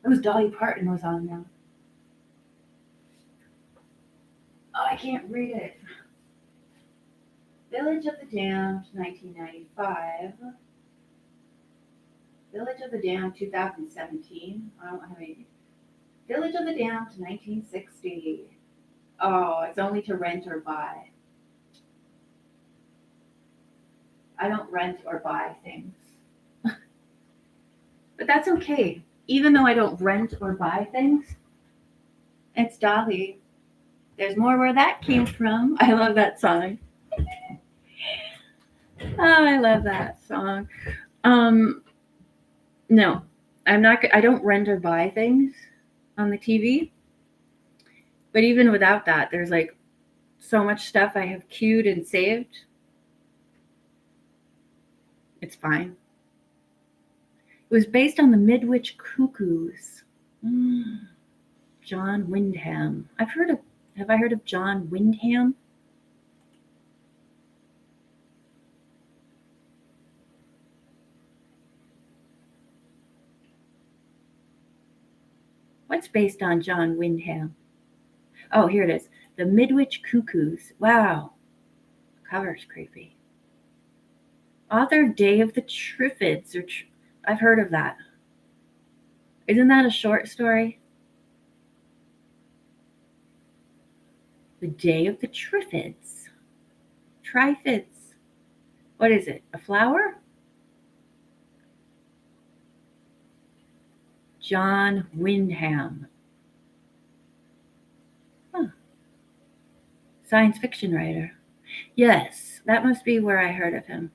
It was Dolly Parton was on now. Oh, I can't read it. Village of the Damned, 1995. Village of the Damned, 2017. I don't have any. Village of the Damned, 1960. Oh, it's only to rent or buy. I don't rent or buy things. But that's okay. Even though I don't rent or buy things, it's Dolly. There's more where that came from. I love that song. Oh, I love that song. No, I don't rent or buy things on the TV. But even without that, there's like so much stuff I have queued and saved. It's fine. It was based on the Midwich Cuckoos. John Wyndham. Have I heard of John Wyndham? What's based on John Wyndham? Oh, here it is. The Midwich Cuckoos. Wow. Cover's creepy. Author of Day of the Triffids. I've heard of that. Isn't that a short story? The Day of the Triffids. Triffids. What is it? A flower? John Wyndham. Huh. Science fiction writer. Yes, that must be where I heard of him.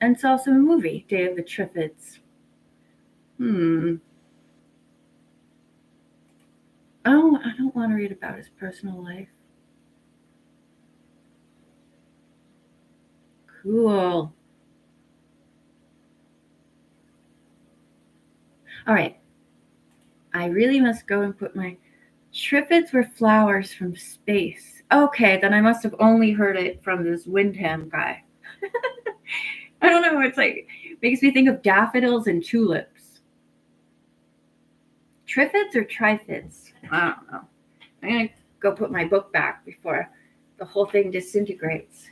And it's also a movie, Day of the Triffids. Oh, I don't want to read about his personal life. Cool. All right. I really must go and put my Triffids were flowers from space. Okay, then I must have only heard it from this Wyndham guy. I don't know. It's like, makes me think of daffodils and tulips. Triffids or triffids? I don't know. I'm going to go put my book back before the whole thing disintegrates.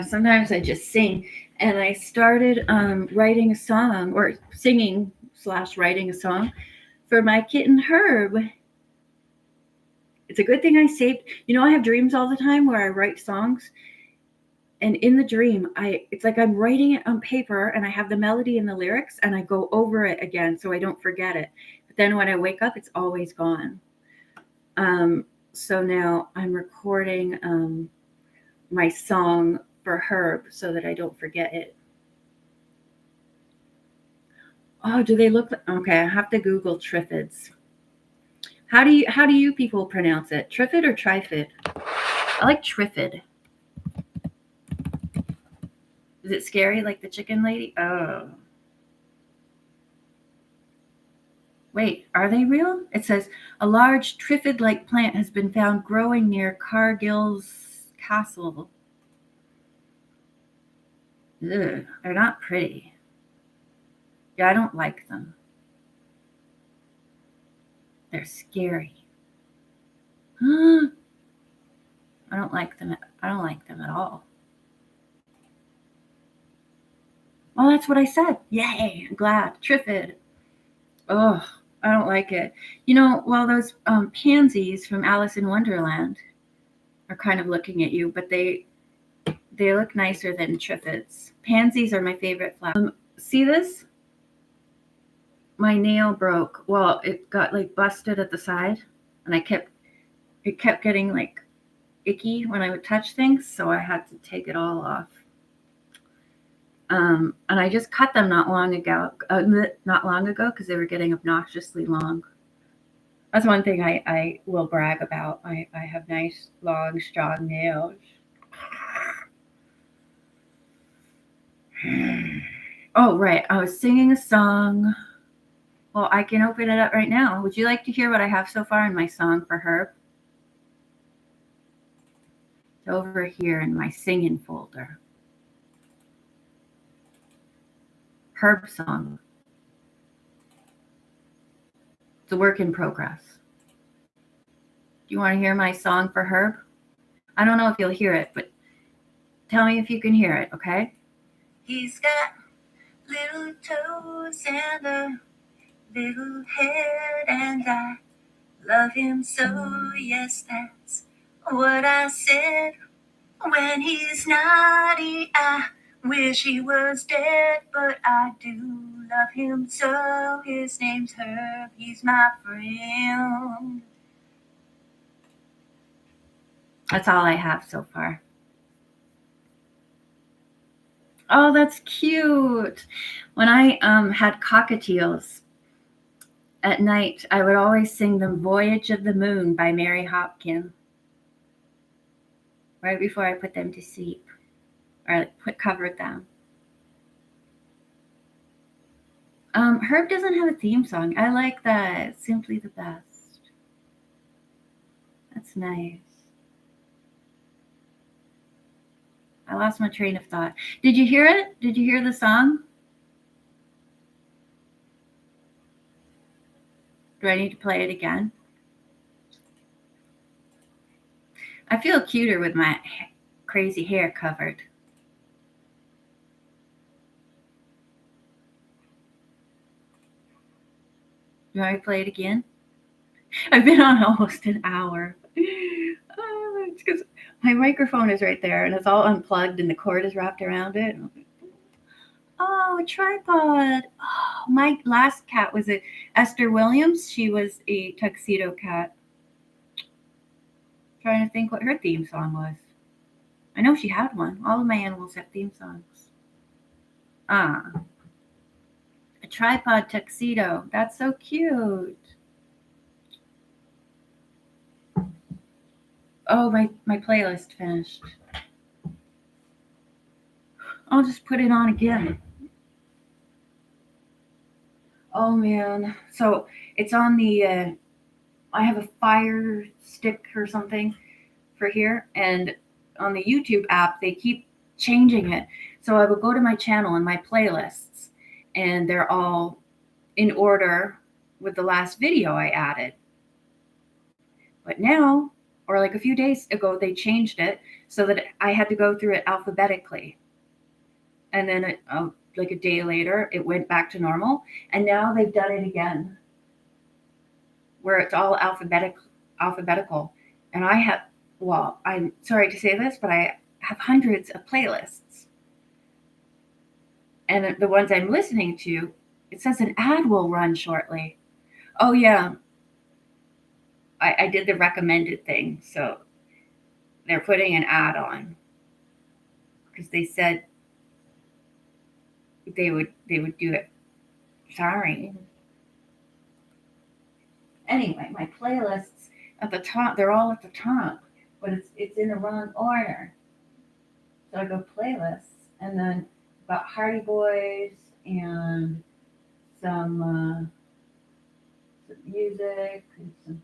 Sometimes I just sing, and I started writing a song, or singing / writing a song for my kitten Herb. It's a good thing I saved. I have dreams all the time where I write songs, and in the dream, it's like I'm writing it on paper, and I have the melody and the lyrics, and I go over it again so I don't forget it. But then when I wake up, it's always gone. So now I'm recording my song for Herb so that I don't forget it. Oh, do they look like? Okay, I have to Google Triffids. How do you people pronounce it? Triffid or Trifid? I like Triffid. Is it scary like the chicken lady? Oh. Wait, are they real? It says a large Triffid-like plant has been found growing near Cargill's castle. Ugh, they're not pretty. Yeah, I don't like them. They're scary. I don't like them. I don't like them at all. Oh, that's what I said. Yay! I'm glad. Triffid. Oh, I don't like it. Well, those pansies from Alice in Wonderland are kind of looking at you, but they look nicer than triffids. Pansies are my favorite flower. See this? My nail broke. Well, it got like busted at the side, and it kept getting like icky when I would touch things, so I had to take it all off. And I just cut them not long ago because they were getting obnoxiously long. That's one thing I will brag about. I have nice, long, strong nails. Oh, right. I was singing a song. Well, I can open it up right now. Would you like to hear what I have so far in my song for Herb? It's over here in my singing folder. Herb song. It's a work in progress. Do you want to hear my song for Herb? I don't know if you'll hear it, but tell me if you can hear it, okay? He's got little toes and a little head, and I love him so, yes, that's what I said. When he's naughty, I wish he was dead, but I do love him so. His name's Herb, he's my friend. That's all I have so far. Oh, that's cute. When I had cockatiels at night, I would always sing them Voyage of the Moon by Mary Hopkin right before I put them to sleep, or covered them. Herb doesn't have a theme song. I like that. Simply the best. That's nice. I lost my train of thought. Did you hear it? Did you hear the song? Do I need to play it again? I feel cuter with my crazy hair covered. You want me to play it again? I've been on almost an hour. It's because my microphone is right there and it's all unplugged and the cord is wrapped around it. Oh, a tripod. Oh, my last cat was a Esther Williams. She was a tuxedo cat. Trying to think what her theme song was. I know she had one. All of my animals have theme songs. A tripod tuxedo. That's so cute. Oh, my playlist finished. I'll just put it on again. Oh man. So it's on the I have a Fire Stick or something for here, and on the YouTube app they keep changing it. So I will go to my channel and my playlists, and they're all in order with the last video I added. But now, or like a few days ago, they changed it so that I had to go through it alphabetically. And then like a day later, it went back to normal. And now they've done it again where it's all alphabetical. And I'm sorry to say this, but I have hundreds of playlists. And the ones I'm listening to, it says an ad will run shortly. Oh, yeah. I did the recommended thing. So they're putting an ad on because they said they would do it. Sorry. Anyway, my playlists at the top, they're all at the top, but it's in the wrong order. So I go playlists, and then got Hardy Boys and some music and some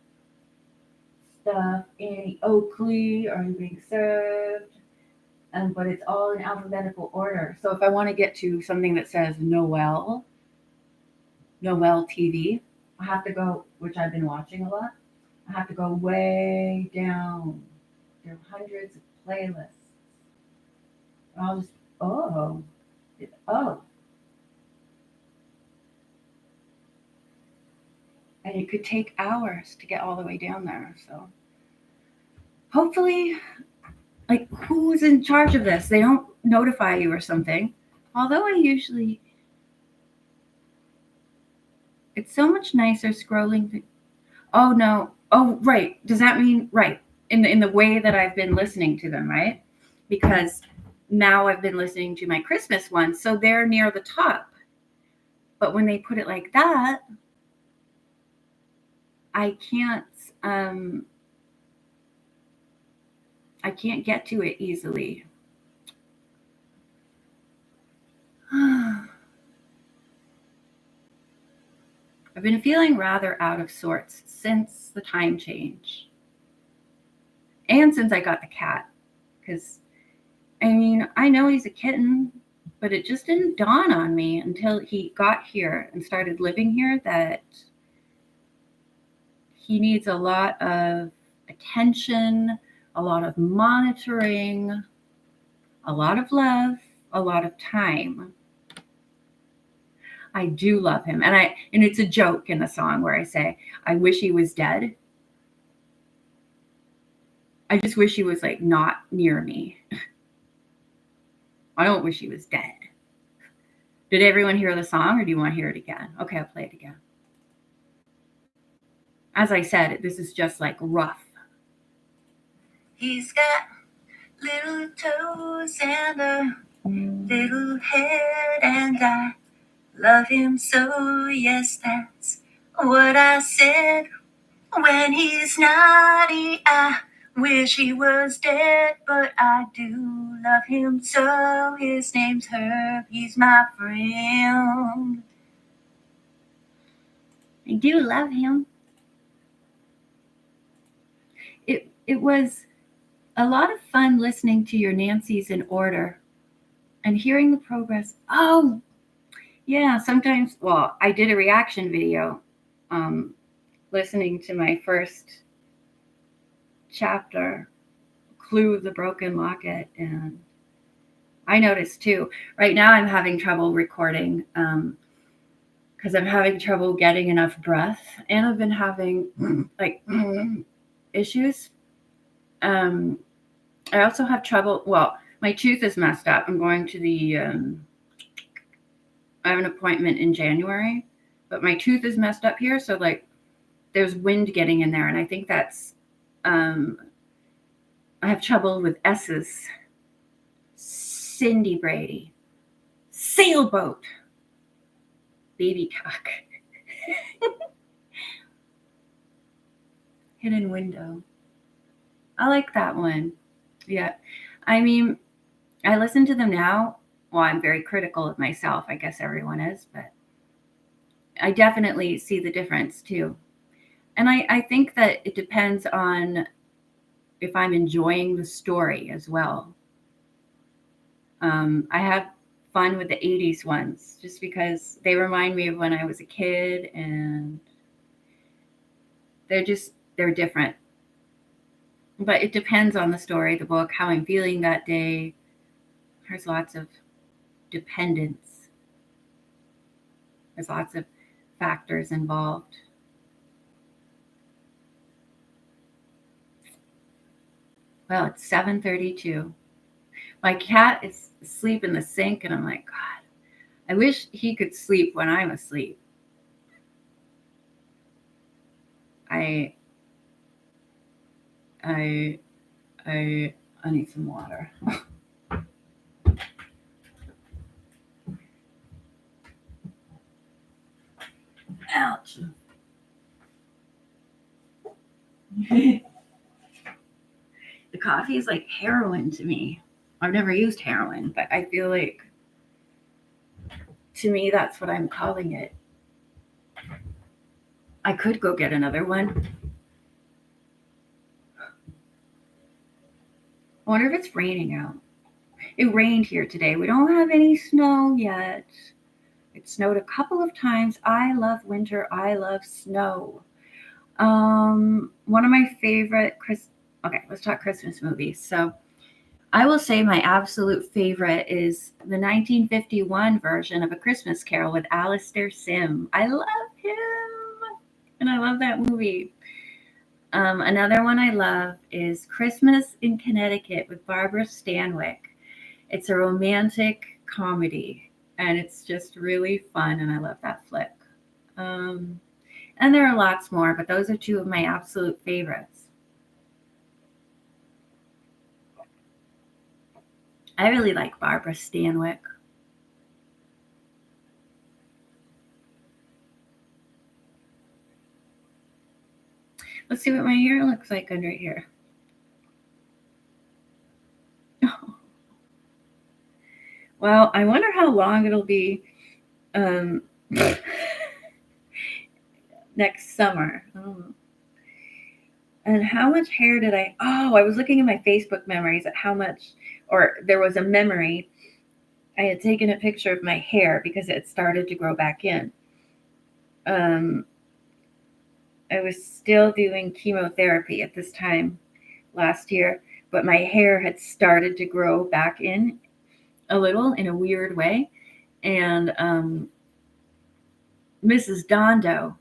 stuff. Annie Oakley, Are You Being Served? But it's all in alphabetical order. So if I want to get to something that says Noel TV, I have to go, which I've been watching a lot. I have to go way down There are hundreds of playlists. I'll just, oh, oh. And it could take hours to get all the way down there. So hopefully, like, who's in charge of this? They don't notify you or something. Although I usually, it's so much nicer scrolling. Oh, no. Oh, right. Does that mean, right, in the way that I've been listening to them, right? Because now I've been listening to my Christmas ones, so they're near the top. But when they put it like that, I can't get to it easily. I've been feeling rather out of sorts since the time change. And since I got the cat. Because, I mean, I know he's a kitten, but it just didn't dawn on me until he got here and started living here that he needs a lot of attention, a lot of monitoring, a lot of love, a lot of time. I do love him. And it's a joke in the song where I say, I wish he was dead. I just wish he was like not near me. I don't wish he was dead. Did everyone hear the song or do you want to hear it again? Okay, I'll play it again. As I said, this is just like rough. He's got little toes and a little head, and I love him so, yes, that's what I said. When he's naughty, I wish he was dead, but I do love him so. His name's Herb, he's my friend. I do love him. It was a lot of fun listening to your Nancy's in order and hearing the progress. Oh, yeah, sometimes, well, I did a reaction video listening to my first chapter, Clue the Broken Locket, and I noticed too, right now I'm having trouble recording because I'm having trouble getting enough breath, and I've been having like issues. I also have trouble, well, my tooth is messed up. I'm going to the, I have an appointment in January, but my tooth is messed up here. So like there's wind getting in there. And I think that's, I have trouble with S's. Cindy Brady. Sailboat. Baby talk. Hidden window. I like that one. Yeah. I mean, I listen to them now. Well, I'm very critical of myself. I guess everyone is, but I definitely see the difference too. And I think that it depends on if I'm enjoying the story as well. I have fun with the 80s ones just because they remind me of when I was a kid, and they're different. But it depends on the story, the book, how I'm feeling that day. There's lots of dependence. There's lots of factors involved. Well, it's 7:32. My cat is asleep in the sink, and I'm like, God, I wish he could sleep when I'm asleep. I need some water. Ouch. The coffee is like heroin to me. I've never used heroin, but I feel like, to me, that's what I'm calling it. I could go get another one. I wonder if it's raining out. It rained here today. We don't have any snow yet. It snowed a couple of times. I love winter. I love snow. One of my favorite Okay, let's talk Christmas movies. So I will say my absolute favorite is the 1951 version of A Christmas Carol with Alistair Sim. I love him, and I love that movie. Another one I love is Christmas in Connecticut with Barbara Stanwyck. It's a romantic comedy, and it's just really fun, and I love that flick. Um, and there are lots more, but those are two of my absolute favorites. I really like Barbara Stanwyck. Let's see what my hair looks like under here. Well, I wonder how long it'll be next summer. And how much hair did I? Oh, I was looking at my Facebook memories at how much, or there was a memory. I had taken a picture of my hair because it started to grow back in. I was still doing chemotherapy at this time last year, but my hair had started to grow back in a little in a weird way. And Mrs. Dondo.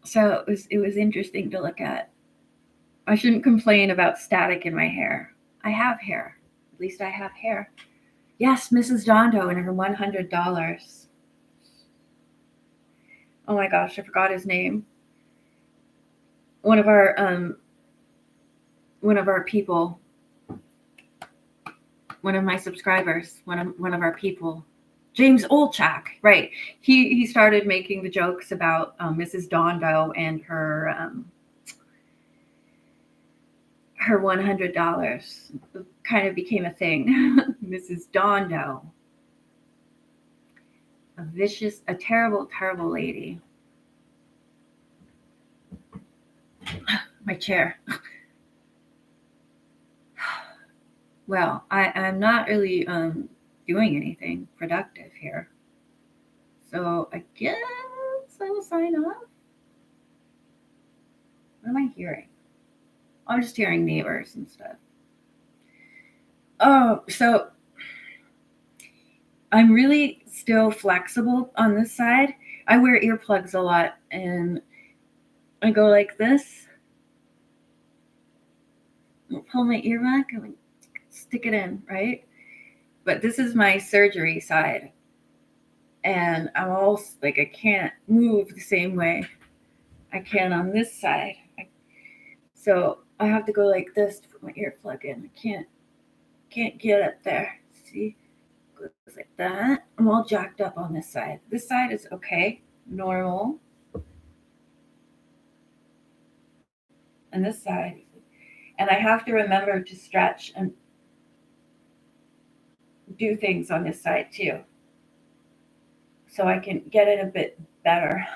So it was interesting to look at. I shouldn't complain about static in my hair. I have hair. At least I have hair. Yes, Mrs. Dondo and her $100. Oh my gosh, I forgot his name. One of our people, one of my subscribers, one of our people, James Olchak, right? He started making the jokes about Mrs. Dondo and her $100. It kind of became a thing. Mrs. Dondo, a terrible, terrible lady. My chair. Well, I'm not really doing anything productive here. So I guess I will sign off. What am I hearing? I'm just hearing neighbors and stuff. Oh, so I'm really still flexible on this side. I wear earplugs a lot, and I go like this. I'll pull my ear back and stick it in, right? But this is my surgery side, and I'm all like, I can't move the same way I can on this side. So I have to go like this to put my earplug in. I can't get up there. See, goes like that. I'm all jacked up on this side. This side is okay, normal, and this side, and I have to remember to stretch and do things on this side too, so I can get it a bit better.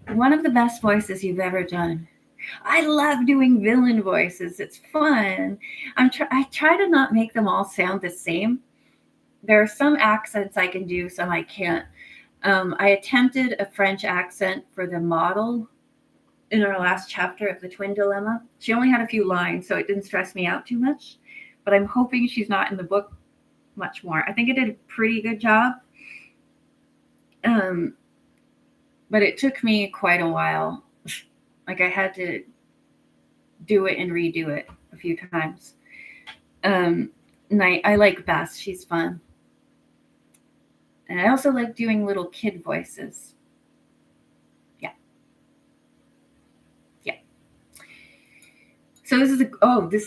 One of the best voices you've ever done. I love doing villain voices. It's fun. I try to not make them all sound the same. There are some accents I can do, some I can't. I attempted a French accent for the model in our last chapter of the Twin Dilemma. She only had a few lines, so it didn't stress me out too much. But I'm hoping she's not in the book much more. I think it did a pretty good job. But it took me quite a while. Like I had to do it and redo it a few times. And I like Bess. She's fun. And I also like doing little kid voices. Yeah. So this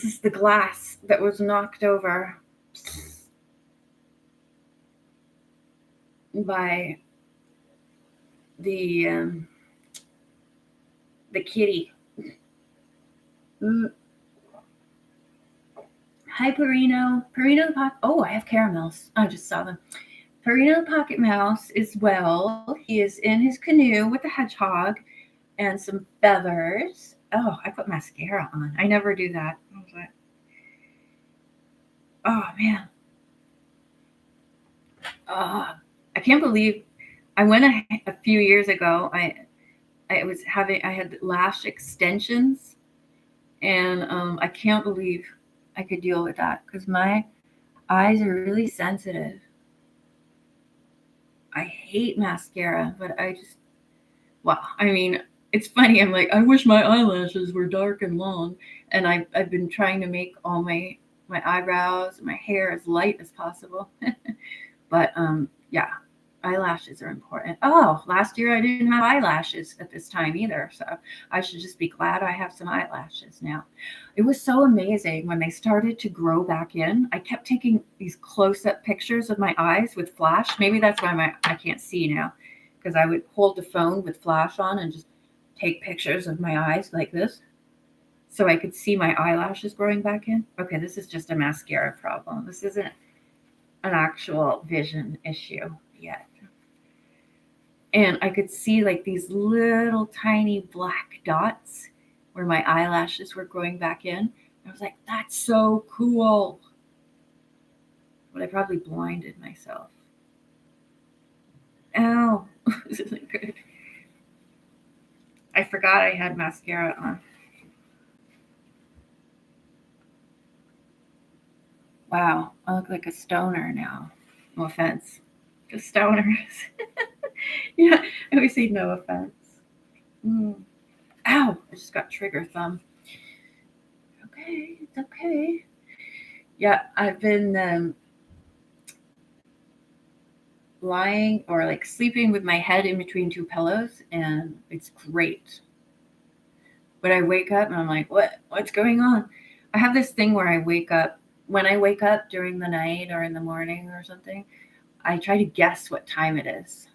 is the glass that was knocked over by the kitty. Hi, Perino. Perino the Pocket. Oh, I have caramels. I just saw them. Perino the Pocket Mouse is well. He is in his canoe with a hedgehog and some feathers. Oh, I put mascara on. I never do that. I was like, oh, man. I can't believe I went a few years ago. I had lash extensions, and I can't believe I could deal with that because my eyes are really sensitive. I hate mascara, but well, I mean, it's funny. I'm like, I wish my eyelashes were dark and long, and I've been trying to make all my eyebrows, my hair as light as possible. But yeah, eyelashes are important. Oh, last year I didn't have eyelashes at this time either, so I should just be glad I have some eyelashes now. It was so amazing when they started to grow back in. I kept taking these close-up pictures of my eyes with flash. Maybe that's why I can't see now, because I would hold the phone with flash on and just take pictures of my eyes like this so I could see my eyelashes growing back in. Okay, this is just a mascara problem. This isn't an actual vision issue yet. And I could see like these little tiny black dots where my eyelashes were growing back in. I was like, that's so cool. But I probably blinded myself. Ow. This isn't good. I forgot I had mascara on. Wow, I look like a stoner now. No offense to stoners. Yeah, I always say no offense. Mm. Ow, I just got trigger thumb. Okay, it's okay. Yeah, I've been lying or like sleeping with my head in between two pillows, and it's great. But I wake up and I'm like, what's going on? I have this thing where I wake up when I wake up during the night or in the morning or something. I try to guess what time it is.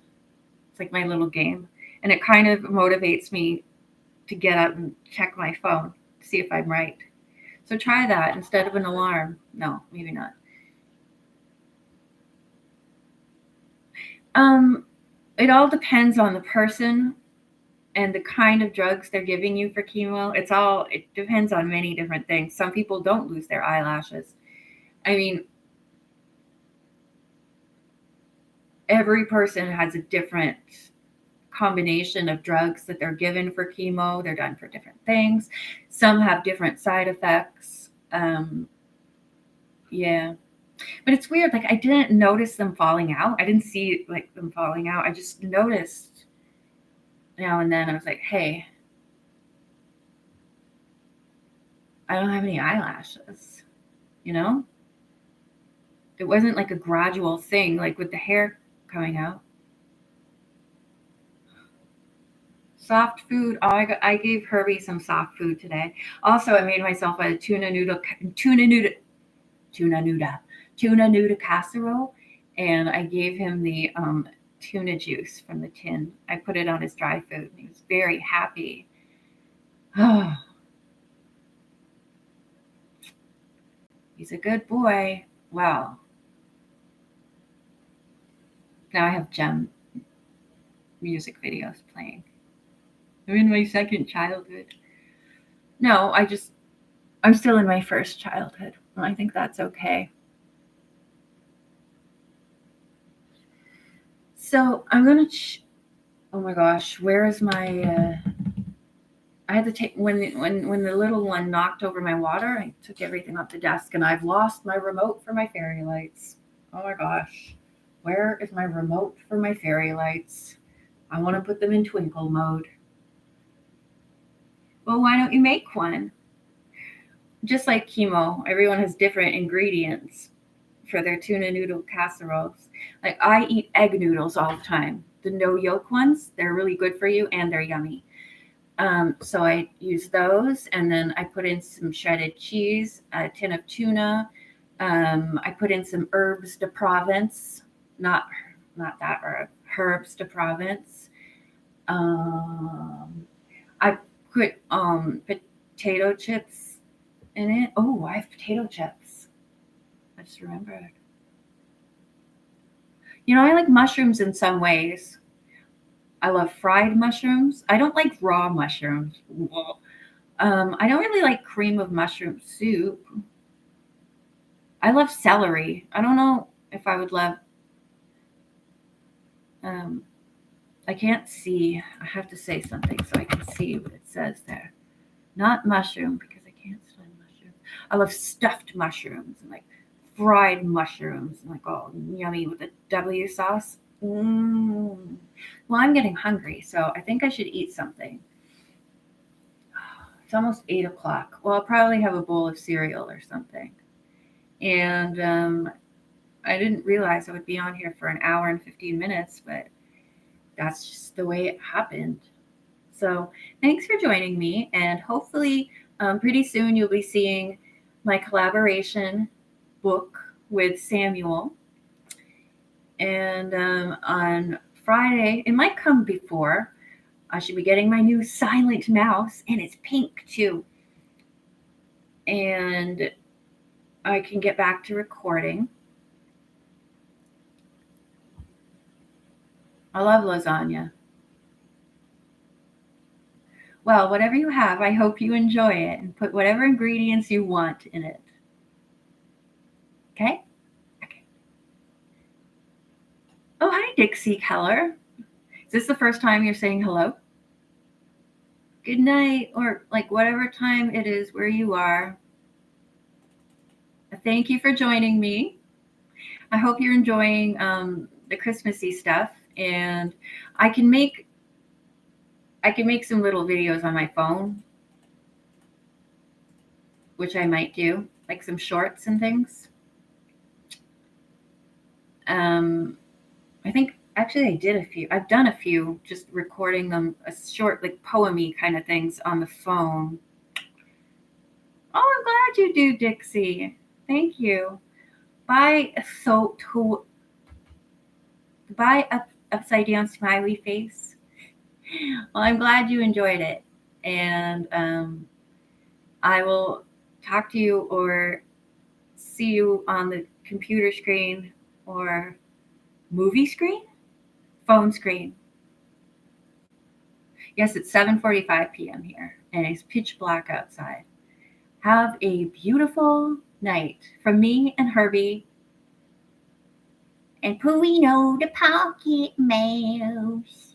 It's like my little game, and it kind of motivates me to get up and check my phone to see if I'm right. So try that instead of an alarm. No, maybe not. Um, it all depends on the person and the kind of drugs they're giving you for chemo. It depends on many different things. Some people don't lose their eyelashes. I mean, every person has a different combination of drugs that they're given for chemo. They're done for different things. Some have different side effects. Yeah. But it's weird. Like I didn't notice them falling out. I didn't see like them falling out. I just noticed now and then. I was like, hey, I don't have any eyelashes. You know, it wasn't like a gradual thing, like with the hair coming out. Soft food. Oh, I gave Herbie some soft food today. Also, I made myself a tuna noodle, tuna noodle, tuna noodle casserole, and I gave him the tuna juice from the tin. I put it on his dry food, and he was very happy. He's a good boy. Well, now I have gem music videos playing. I'm in my second childhood. No, I'm still in my first childhood. I think that's okay. So I'm gonna. Oh my gosh, where is my? I had to take when the little one knocked over my water. I took everything off the desk, and I've lost my remote for my fairy lights. Oh my gosh, where is my remote for my fairy lights? I want to put them in twinkle mode. Well, why don't you make one? Just like chemo, everyone has different ingredients for their tuna noodle casseroles. Like I eat egg noodles all the time. The no yolk ones, they're really good for you and they're yummy. So I use those, and then I put in some shredded cheese, a tin of tuna. I put in some herbs de Provence, not not that herb, herbs de Provence. Um, I put potato chips in it. Oh, I have potato chips. I just remembered. You know, I like mushrooms in some ways. I love fried mushrooms. I don't like raw mushrooms. I don't really like cream of mushroom soup. I love celery. I don't know if I would love um, I can't see. I have to say something so I can see what it says there. Not mushroom because I can't stand mushrooms. I love stuffed mushrooms and like fried mushrooms and like all yummy with a W sauce. Mm. Well, I'm getting hungry, so I think I should eat something. It's almost 8 o'clock. Well, I'll probably have a bowl of cereal or something. And I didn't realize I would be on here for an hour and 15 minutes, but that's just the way it happened. So thanks for joining me, and hopefully, pretty soon you'll be seeing my collaboration book with Samuel. And on Friday, it might come before. I should be getting my new silent mouse, and it's pink too. And I can get back to recording. I love lasagna. Well, whatever you have, I hope you enjoy it and put whatever ingredients you want in it. Okay? Okay. Oh, hi, Dixie Keller. Is this the first time you're saying hello? Good night, or like whatever time it is where you are. Thank you for joining me. I hope you're enjoying the Christmassy stuff, and I can make some little videos on my phone, which I might do, like some shorts and things. I think actually I did a few. I've done a few, just recording them, a short like poemy kind of things on the phone. Oh, I'm glad you do, Dixie. Thank you. Bye. Bye, upside down smiley face. Well, I'm glad you enjoyed it, and I will talk to you or see you on the computer screen or movie screen, phone screen. Yes, it's 7:45 p.m. here, and it's pitch black outside. Have a beautiful night from me and Herbie and Pooino the Pocket Mouse.